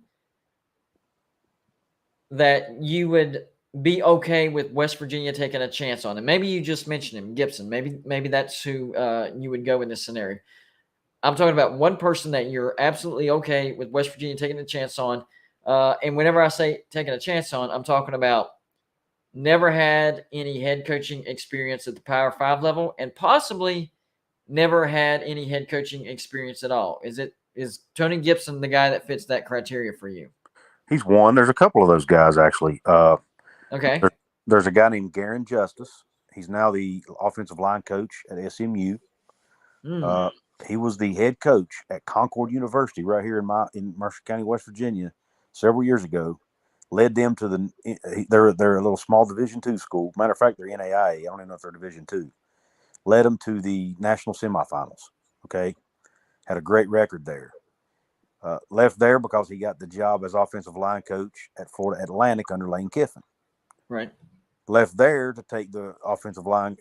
that you would be okay with West Virginia taking a chance on, and maybe you just mentioned him, Gibson. Maybe that's who you would go in this scenario. I'm talking about one person that you're absolutely okay with West Virginia taking a chance on. And whenever I say taking a chance on, I'm talking about never had any head coaching experience at the Power 5 level and possibly never had any head coaching experience at all. Is Tony Gibson the guy that fits that criteria for you? He's one. There's a couple of those guys, actually. Okay. There's a guy named Garen Justice. He's now the offensive line coach at SMU. He was the head coach at Concord University right here in Mercer County, West Virginia, several years ago. Led them to they're a little small Division II school. Matter of fact, they're NAIA. I don't even know if they're Division II. Led them to the national semifinals. Okay, had a great record there. Left there because he got the job as offensive line coach at Florida Atlantic under Lane Kiffin. Right. Left there to take the offensive line.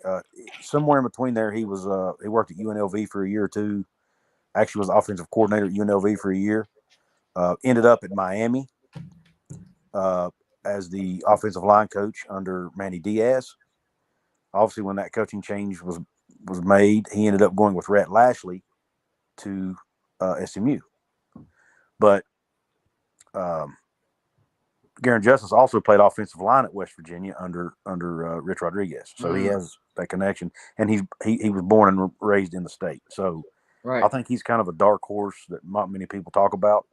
Somewhere in between there, he worked at UNLV for a year or two. Actually, was offensive coordinator at UNLV for a year. Ended up at Miami as the offensive line coach under Manny Diaz. Obviously, when that coaching change was made, he ended up going with Rhett Lashley to SMU. But Garen Justice also played offensive line at West Virginia under Rich Rodriguez, so he has that connection. And he was born and raised in the state, so right. I think he's kind of a dark horse that not many people talk about.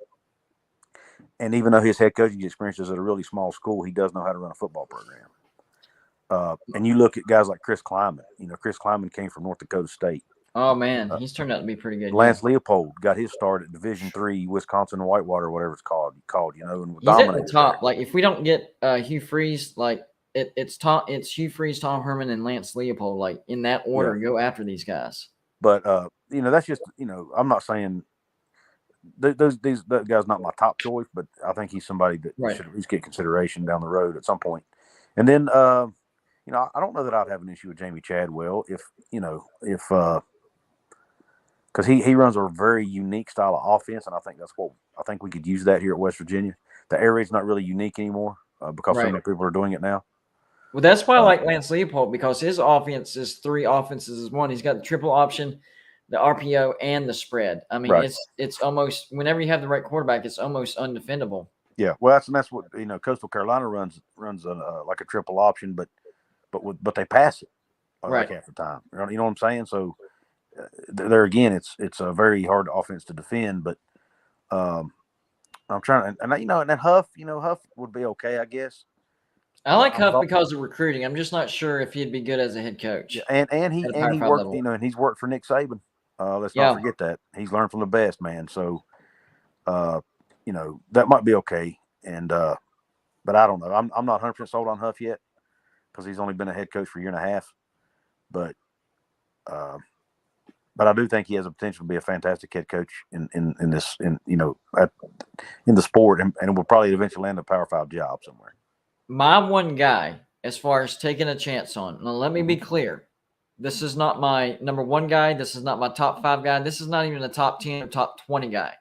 And even though his head coaching experience is at a really small school, he does know how to run a football program. And you look at guys like Chris Kleiman. Chris Kleiman came from North Dakota State. Oh, man, he's turned out to be pretty good. Lance Leopold got his start at Division III, Wisconsin Whitewater, whatever it's called, and he's at the top. There. Like, if we don't get Hugh Freeze, like, it's Hugh Freeze, Tom Herman, and Lance Leopold, like, in that order, go after these guys. But, that's just, I'm not saying that guy's not my top choice, but I think he's somebody that Right. should at least get consideration down the road at some point. And then, I don't know that I'd have an issue with Jamie Chadwell if because he runs a very unique style of offense, and I think we could use that here at West Virginia. The air raid's not really unique anymore because so Right. many people are doing it now. Well, that's why I Uh, like Lance Leopold, because his offense is three offenses as one. He's got the triple option, the RPO, and the spread. I mean, right. it's almost, whenever you have the right quarterback, it's almost undefendable. Yeah. Well, that's what Coastal Carolina runs like a triple option, but they pass it like Right. half the time. You know what I'm saying? So there again, it's a very hard offense to defend. But I'm trying, and and then Huff would be okay, I guess. I like I'm Huff because of recruiting. I'm just not sure if he'd be good as a head Yeah, coach and at he a and Power he Five worked, level. and he's worked for Nick Saban. Let's not Yeah. forget that he's learned from the best, man. So, that might be okay. And but I don't know. I'm not 100% sold on Huff yet because he's only been a head coach for a year and a half. But uh, but I do think he has the potential to be a fantastic head coach in this in the sport, and will probably eventually land a Power Five job somewhere. My one guy, as far as taking a chance on, now let me be clear. This is not my number one guy. This is not my top 5 guy. This is not even the top 10 or top 20 guy.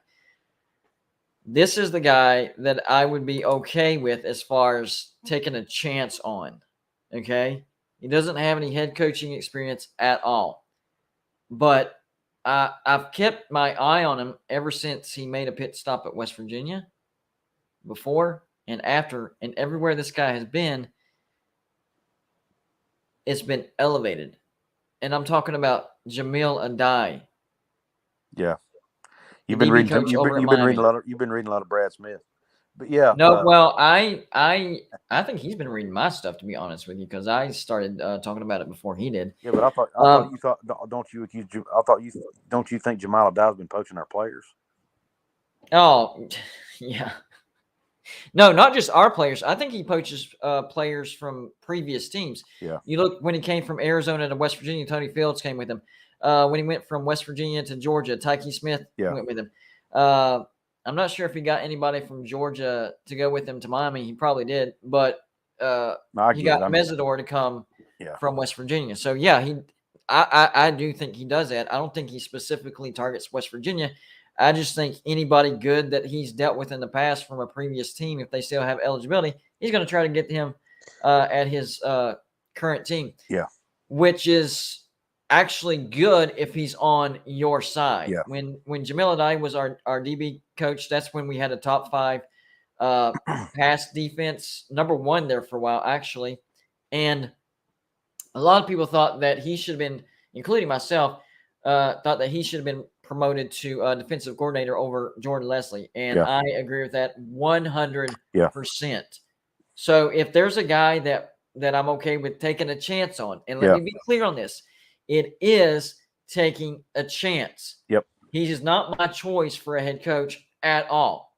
This is the guy that I would be okay with as far as taking a chance on. Okay? He doesn't have any head coaching experience at all. But I've kept my eye on him ever since he made a pit stop at West Virginia, before and after, and everywhere this guy has been, it's been elevated. And I'm talking about Jamil Adai, Yeah, the you've been DB reading coach over at you've been reading Miami. a lot of Brad Smith, but yeah, No, well, I think he's been reading my stuff, to be honest with you, because I started talking about it before he did. yeah. But I thought Um, you thought don't you accuse I thought you don't you think Jamal Adai's been poaching our players? oh, yeah. No, not just our players. I think he poaches players from previous teams. Yeah, You look, when he came from Arizona to West Virginia, Tony Fields came with him. When he went from West Virginia to Georgia, Tyke Smith yeah. went with him. Uh, I'm not sure if he got anybody from Georgia to go with him to Miami. He probably did, but No, I he get it. got I mean, Mesidor to come yeah, from West Virginia. So yeah, I do think he does that. I don't think he specifically targets West Virginia. I just think anybody good that he's dealt with in the past from a previous team, if they still have eligibility, he's going to try to get him at his current team, yeah, which is actually good if he's on your side. yeah, When Jamil Adai was our DB coach, that's when we had a top 5 pass defense, number 1 there for a while, actually. And a lot of people thought that he should have been, including myself, thought that he should have been promoted to defensive coordinator over Jordan Leslie. And yeah, I agree with that 100%. yeah, So if there's a guy that I'm okay with taking a chance on, and let yeah. me be clear on this, it is taking a chance. Yep. He is not my choice for a head coach at all.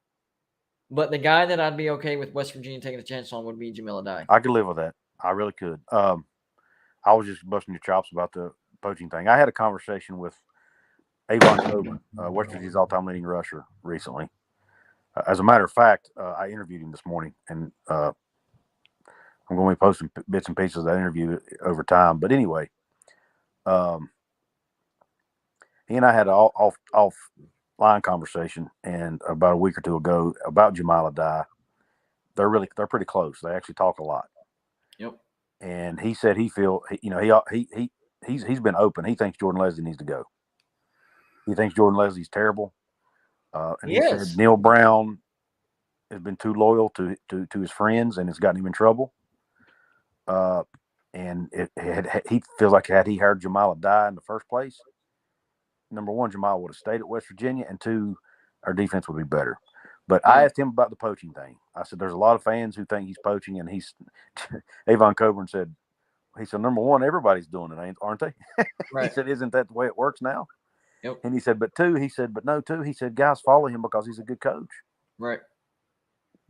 But the guy that I'd be okay with West Virginia taking a chance on would be Jamil Adai. I could live with that. I really could. I was just busting your chops about the poaching thing. I had a conversation with Avon Coburn, West Virginia's all-time leading rusher, recently. As a matter of fact, I interviewed him this morning, and I'm going to be posting bits and pieces of that interview over time. But anyway, he and I had an off line conversation, and about a week or two ago about Jamal Adai. They're pretty close. They actually talk a lot. Yep. And he said he's been open. He thinks Jordan Leslie needs to go. He thinks Jordan Leslie's terrible. And he said Neil Brown has been too loyal to his friends, and it's gotten him in trouble. And he feels like had he hired Jamal Adai in the first place, number one, Jamal would have stayed at West Virginia, and 2, our defense would be better. But I asked him about the poaching thing. I said, there's a lot of fans who think he's poaching, and Avon Coburn said, number one, everybody's doing it, aren't they? Right. He said, isn't that the way it works now? Yep. And he said, but no, he said, guys follow him because he's a good coach. Right.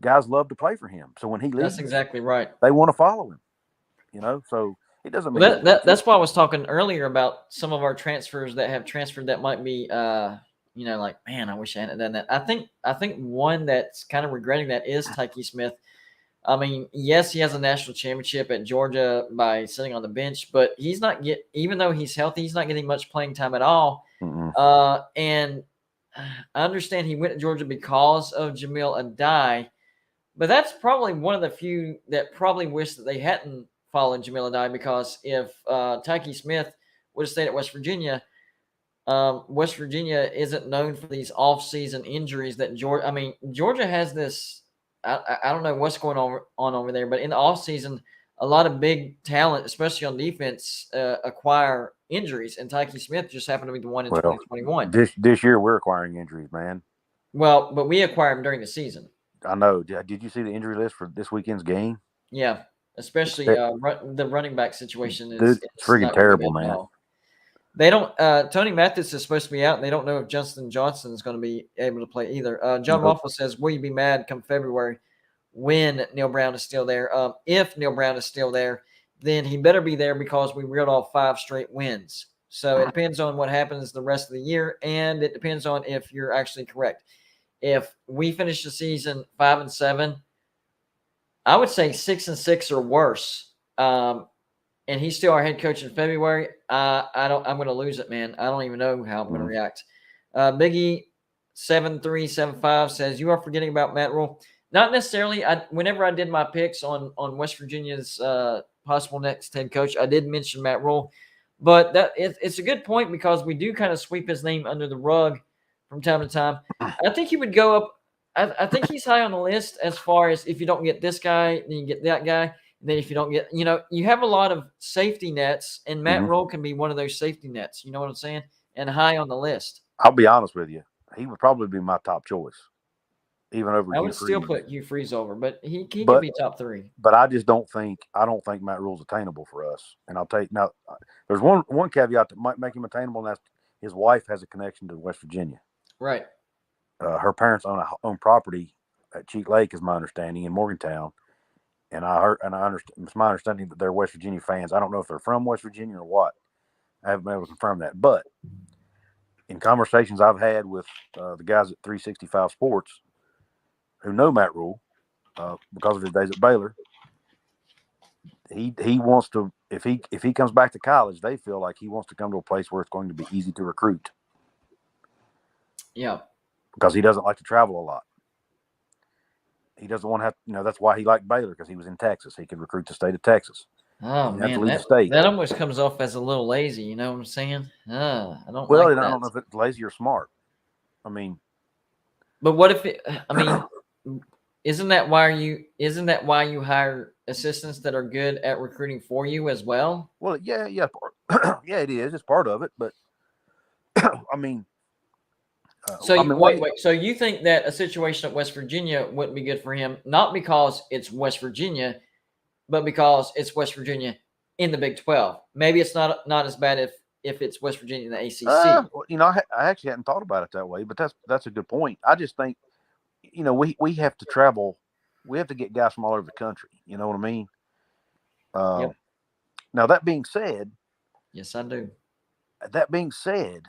Guys love to play for him. So when he leaves, that's exactly right. They want to follow him, so it doesn't mean that's why I was talking earlier about some of our transfers that have transferred that might be like, man, I wish I hadn't done that. I think one that's kind of regretting that is Tyke Smith. I mean, yes, he has a national championship at Georgia by sitting on the bench, but he's not even though he's healthy, he's not getting much playing time at all. And I understand he went to Georgia because of Jamil Adai, but that's probably one of the few that probably wish that they hadn't followed Jamil Adai, because if Tyke Smith would have stayed at West Virginia isn't known for these off-season injuries that Georgia. I mean, Georgia has this. I don't know what's going on over there, but in the off-season, a lot of big talent, especially on defense, acquire injuries, and Tyke Smith just happened to be the one in 2021. This year we're acquiring injuries, man. Well, but we acquired him during the season. I know. Did you see the injury list for this weekend's game? Yeah, especially the running back situation is freaking terrible, man. They don't. Tony Mathis is supposed to be out. And they don't know if Justin Johnson is going to be able to play either. John Waffle says, "Will you be mad come February when Neil Brown is still there? If Neil Brown is still there, then he better be there, because we reeled off 5 straight wins. So it depends on what happens the rest of the year, and it depends on if you're actually correct. If we finish the season 5-7, I would say 6-6 or worse." And he's still our head coach in February. I'm going to lose it, man. I don't even know how I'm going to react. Biggie 7375 says, "You are forgetting about Matt Rule." Not necessarily. Whenever I did my picks on West Virginia's possible next head coach, I did mention Matt Rule, but it's a good point, because we do kind of sweep his name under the rug from time to time. I think he would go up. I think he's high on the list as far as, if you don't get this guy, then you get that guy. Then if you don't get, you have a lot of safety nets, and Matt Rule can be one of those safety nets. You know what I'm saying? And high on the list. I'll be honest with you. He would probably be my top choice, even over. I would still put Hugh Freeze over, but he can be top 3. But I just don't think Matt Rule's attainable for us. And I'll take now. There's one caveat that might make him attainable, and that's his wife has a connection to West Virginia. Right. Her parents own property at Cheat Lake, is my understanding, in Morgantown. And I understand. It's my understanding that they're West Virginia fans. I don't know if they're from West Virginia or what. I haven't been able to confirm that. But in conversations I've had with the guys at 365 Sports, who know Matt Rule because of his days at Baylor, he wants to. If he comes back to college, they feel like he wants to come to a place where it's going to be easy to recruit. Yeah, because he doesn't like to travel a lot. He doesn't want to have, that's why he liked Baylor, because he was in Texas. He could recruit the state of Texas. Oh, man, that almost comes off as a little lazy. You know what I'm saying? I don't like that. I don't know if it's lazy or smart. I mean. But what if isn't that why you hire assistants that are good at recruiting for you as well? Well, yeah. Yeah, it is. It's part of it. But, I mean. Wait. So you think that a situation at West Virginia wouldn't be good for him, not because it's West Virginia, but because it's West Virginia in the Big 12? Maybe it's not as bad if it's West Virginia in the ACC. I actually hadn't thought about it that way, but that's a good point. I just think, we have to travel. We have to get guys from all over the country. You know what I mean? Yep. Now, that being said. Yes, I do. That being said,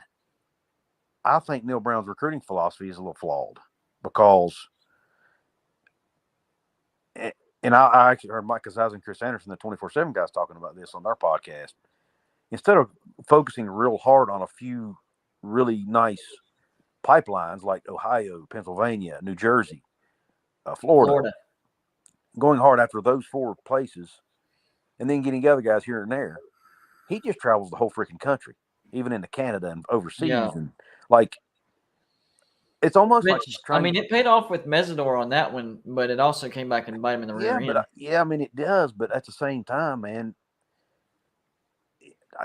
I think Neil Brown's recruiting philosophy is a little flawed, because, and I actually heard Mike Casaz and Chris Anderson, the 24/7 guys, talking about this on their podcast. Instead of focusing real hard on a few really nice pipelines like Ohio, Pennsylvania, New Jersey, Florida, going hard after those 4 places, and then getting other guys here and there, he just travels the whole freaking country, even into Canada and overseas. Yeah. And it's almost like he's trying. I mean, it paid off with Mesidor on that one, but it also came back and bite him in the rear end. I mean, it does. But at the same time, man,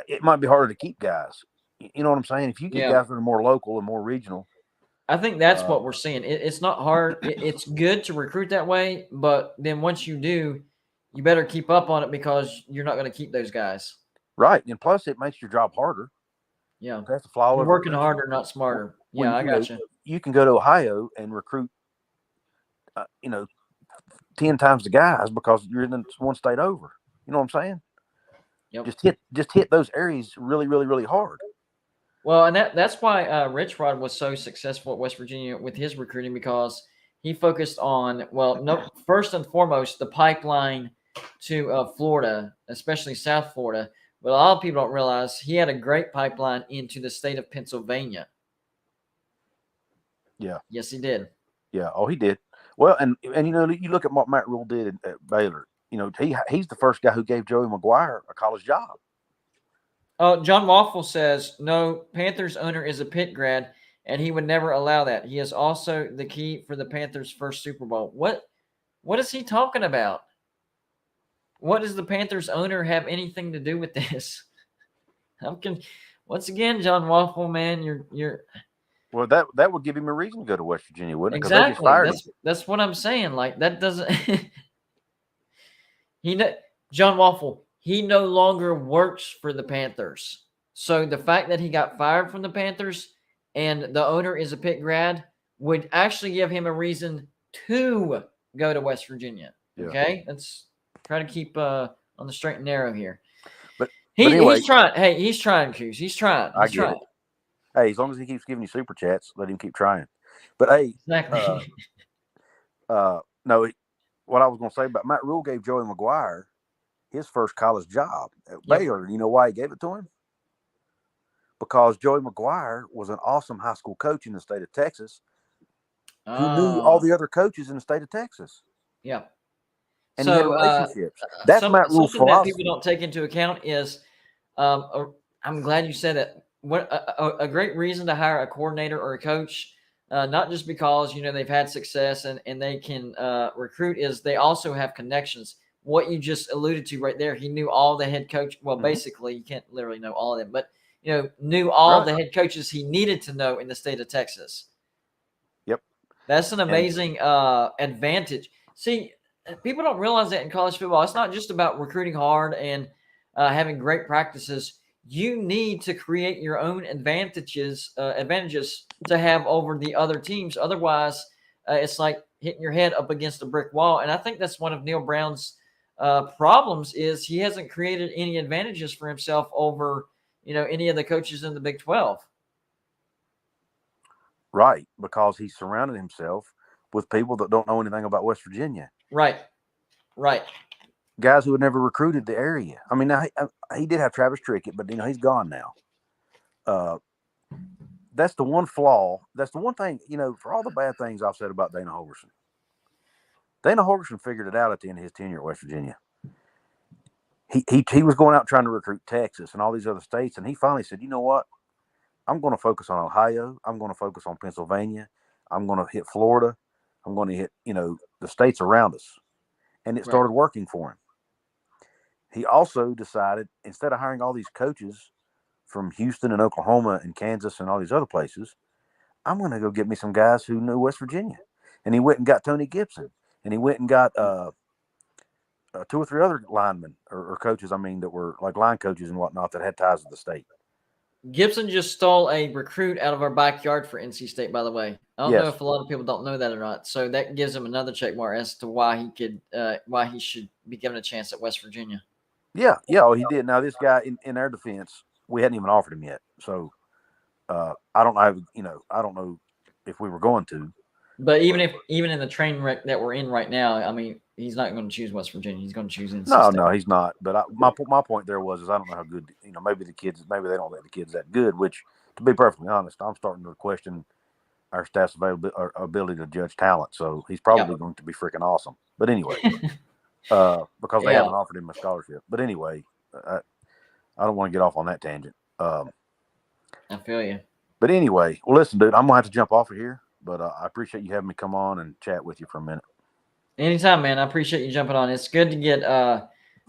it might be harder to keep guys. You know what I'm saying? If you get guys that are more local and more regional. I think that's what we're seeing. It's not hard. It's good to recruit that way, but then once you do, you better keep up on it, because you're not going to keep those guys. Right. And plus, it makes your job harder. Yeah. You have to fly You're working harder, not smarter. Yeah, I got you. You can go to Ohio and recruit, 10 times the guys, because you're in one state over. You know what I'm saying? Yep. Just hit those areas really, really, really hard. Well, and that's why Rich Rod was so successful at West Virginia with his recruiting, because he focused on, well, no, first and foremost, the pipeline to Florida, especially South Florida. But a lot of people don't realize he had a great pipeline into the state of Pennsylvania. Yeah. Yes, he did. Yeah. Oh, he did. Well, and you look at what Matt Rule did at Baylor. He's the first guy who gave Joey McGuire a college job. John Waffle says, no, Panthers owner is a Pitt grad, and he would never allow that. He is also the key for the Panthers' first Super Bowl. What is he talking about? What does the Panthers owner have anything to do with this? Once again, John Waffle, man, you're Well, that would give him a reason to go to West Virginia, wouldn't it? Because they just exactly. fired him. That's what I'm saying. Like, that doesn't John Waffle, he no longer works for the Panthers. So the fact that he got fired from the Panthers and the owner is a Pitt grad would actually give him a reason to go to West Virginia. Yeah. Okay? Let's try to keep on the straight and narrow here. But anyway, he's trying. Hey, he's trying, Coos. He's trying. I get it. Hey, as long as he keeps giving you super chats, let him keep trying. But hey, exactly. No, what I was going to say about Matt Rule gave Joey McGuire his first college job at Baylor. You know why he gave it to him? Because Joey McGuire was an awesome high school coach in the state of Texas who knew all the other coaches in the state of Texas. Yeah. And he had relationships. That's Matt Rule's philosophy. Something that people don't take into account is, I'm glad you said that. What a great reason to hire a coordinator or a coach, not just because they've had success and they can recruit, is they also have connections. What you just alluded to right there, he knew all the head coach. Well, basically, you can't literally know all of them, but knew all the head coaches he needed to know in the state of Texas. Yep, that's an amazing advantage. See, people don't realize that in college football, it's not just about recruiting hard and having great practices. You need to create your own advantages to have over the other teams. Otherwise, it's like hitting your head up against a brick wall. And I think that's one of Neil Brown's problems, is he hasn't created any advantages for himself over any of the coaches in the Big 12. Right, because he surrounded himself with people that don't know anything about West Virginia. Right. Guys who had never recruited the area. I mean, now he did have Travis Trickett, but he's gone now. That's the one flaw. That's the one thing, for all the bad things I've said about Dana Holgorsen. Dana Holgorsen figured it out at the end of his tenure at West Virginia. He was going out trying to recruit Texas and all these other states, and he finally said, you know what? I'm going to focus on Ohio. I'm going to focus on Pennsylvania. I'm going to hit Florida. I'm going to hit, the states around us. And it started working for him. He also decided, instead of hiring all these coaches from Houston and Oklahoma and Kansas and all these other places, I'm going to go get me some guys who knew West Virginia. And he went and got Tony Gibson. And he went and got 2 or 3 other linemen or coaches, that were like line coaches and whatnot that had ties to the state. Gibson just stole a recruit out of our backyard for NC State, by the way. I don't know if a lot of people don't know that or not. So that gives him another check mark as to why he should be given a chance at West Virginia. Yeah. Oh, he did. Now this guy, in our defense, we hadn't even offered him yet. So I don't know. I don't know if we were going to. But even in the train wreck that we're in right now, he's not going to choose West Virginia. He's going to choose NC State. No, he's not. But my point there was I don't know how good. Maybe they don't let the kids that good. Which, to be perfectly honest, I'm starting to question our staff's ability to judge talent. So he's probably going to be freaking awesome. But anyway, because they haven't offered him a scholarship. But anyway, I don't want to get off on that tangent. I feel you. But anyway, well, listen, dude, I'm gonna have to jump off of here. But I appreciate you having me come on and chat with you for a minute. Anytime, man. I appreciate you jumping on. It's good to get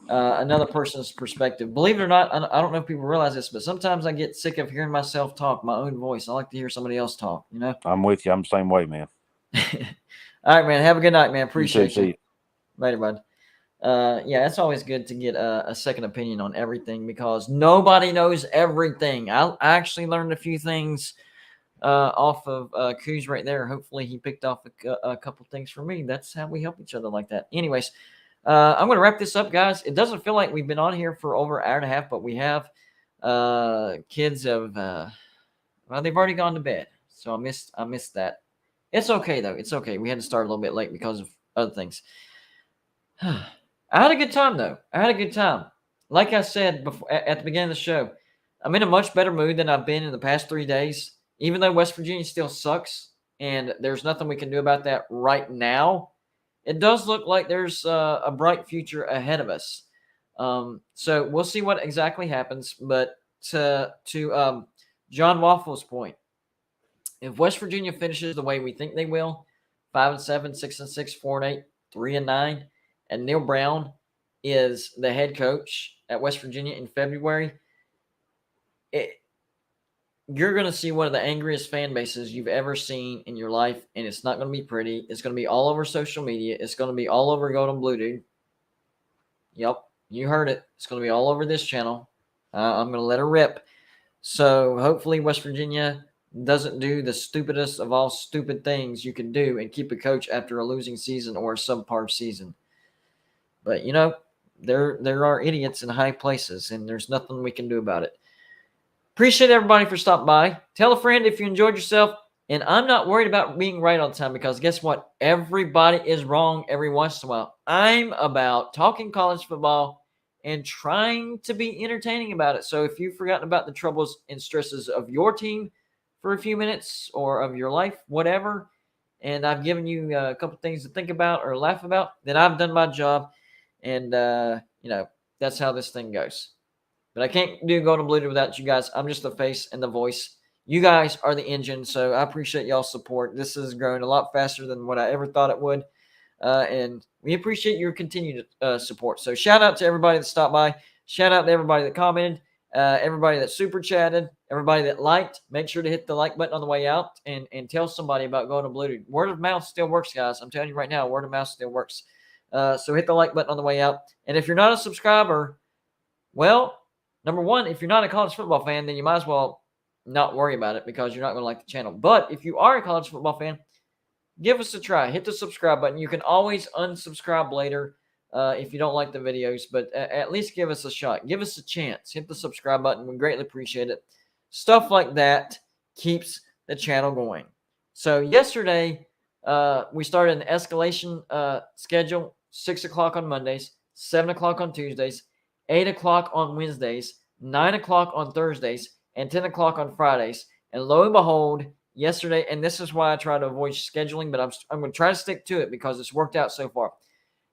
another person's perspective. Believe it or not, I don't know if people realize this, but sometimes I get sick of hearing myself talk, my own voice. I like to hear somebody else talk, I'm with you. I'm the same way, man. All right, man. Have a good night, man. Appreciate you. See you. Later, bud. It's always good to get a second opinion on everything because nobody knows everything. I actually learned a few things off of Coos right there. Hopefully he picked off a couple things for me. That's how we help each other like that. Anyways, I'm going to wrap this up, guys. It doesn't feel like we've been on here for over an hour and a half, but we have. Kids have Well, they've already gone to bed, so I missed that. It's okay though. It's okay. We had to start a little bit late because of other things. I had a good time though. I had a good time. Like I said before at the beginning of the show, I'm in a much better mood than I've been in the past 3 days. Even though West Virginia still sucks, and there's nothing we can do about that right now, it does look like there's a bright future ahead of us. So we'll see what exactly happens. But to John Waffle's point, if West Virginia finishes the way we think they will, 5-7, 6-6, 4-8, 3-9, and Neil Brown is the head coach at West Virginia in February, you're going to see one of the angriest fan bases you've ever seen in your life, and it's not going to be pretty. It's going to be all over social media. It's going to be all over Golden Blue, dude. Yep, you heard it. It's going to be all over this channel. I'm going to let her rip. So hopefully West Virginia doesn't do the stupidest of all stupid things you can do and keep a coach after a losing season or a subpar season. But, you know, there are idiots in high places, and there's nothing we can do about it. Appreciate everybody for stopping by. Tell a friend if you enjoyed yourself. And I'm not worried about being right all the time because guess what? Everybody is wrong every once in a while. I'm about talking college football and trying to be entertaining about it. So if you've forgotten about the troubles and stresses of your team for a few minutes or of your life, whatever, and I've given you a couple things to think about or laugh about, then I've done my job. And, you know, that's how this thing goes. But I can't do Golden Blue without you guys. I'm just the face and the voice. You guys are the engine, so I appreciate y'all's support. This has grown a lot faster than what I ever thought it would, and we appreciate your continued support. So shout out to everybody that stopped by. Shout out to everybody that commented, everybody that super chatted, everybody that liked. Make sure to hit the like button on the way out and tell somebody about Golden Blue. Word of mouth still works, guys. I'm telling you right now, word of mouth still works. So hit the like button on the way out. And if you're not a subscriber, well, number one, if you're not a college football fan, then you might as well not worry about it because you're not going to like the channel. But if you are a college football fan, give us a try. Hit the subscribe button. You can always unsubscribe later if you don't like the videos, but at least give us a shot. Give us a chance. Hit the subscribe button. We greatly appreciate it. Stuff like that keeps the channel going. So yesterday, we started an escalation schedule, 6 o'clock on Mondays, 7 o'clock on Tuesdays, 8 o'clock on Wednesdays, 9 o'clock on Thursdays, and 10 o'clock on Fridays. And lo and behold, yesterday, and this is why I try to avoid scheduling, but I'm going to try to stick to it because it's worked out so far.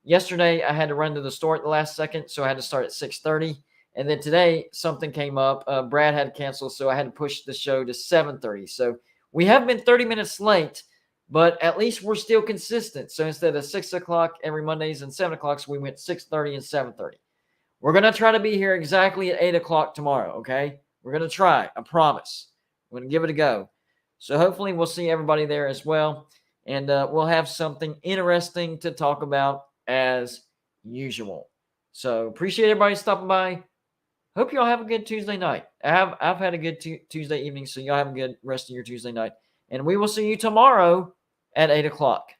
Yesterday, I had to run to the store at the last second, so I had to start at 6:30. And then today, something came up. Brad had to cancel, so I had to push the show to 7:30. So we have been 30 minutes late, but at least we're still consistent. So instead of 6 o'clock every Mondays and 7 o'clock, we went 6:30 and 7:30. We're going to try to be here exactly at 8 o'clock tomorrow, okay? We're going to try. I promise. We're going to give it a go. So hopefully we'll see everybody there as well. And we'll have something interesting to talk about as usual. So appreciate everybody stopping by. Hope y'all have a good Tuesday night. I've had a good Tuesday evening, so y'all have a good rest of your Tuesday night. And we will see you tomorrow at 8 o'clock.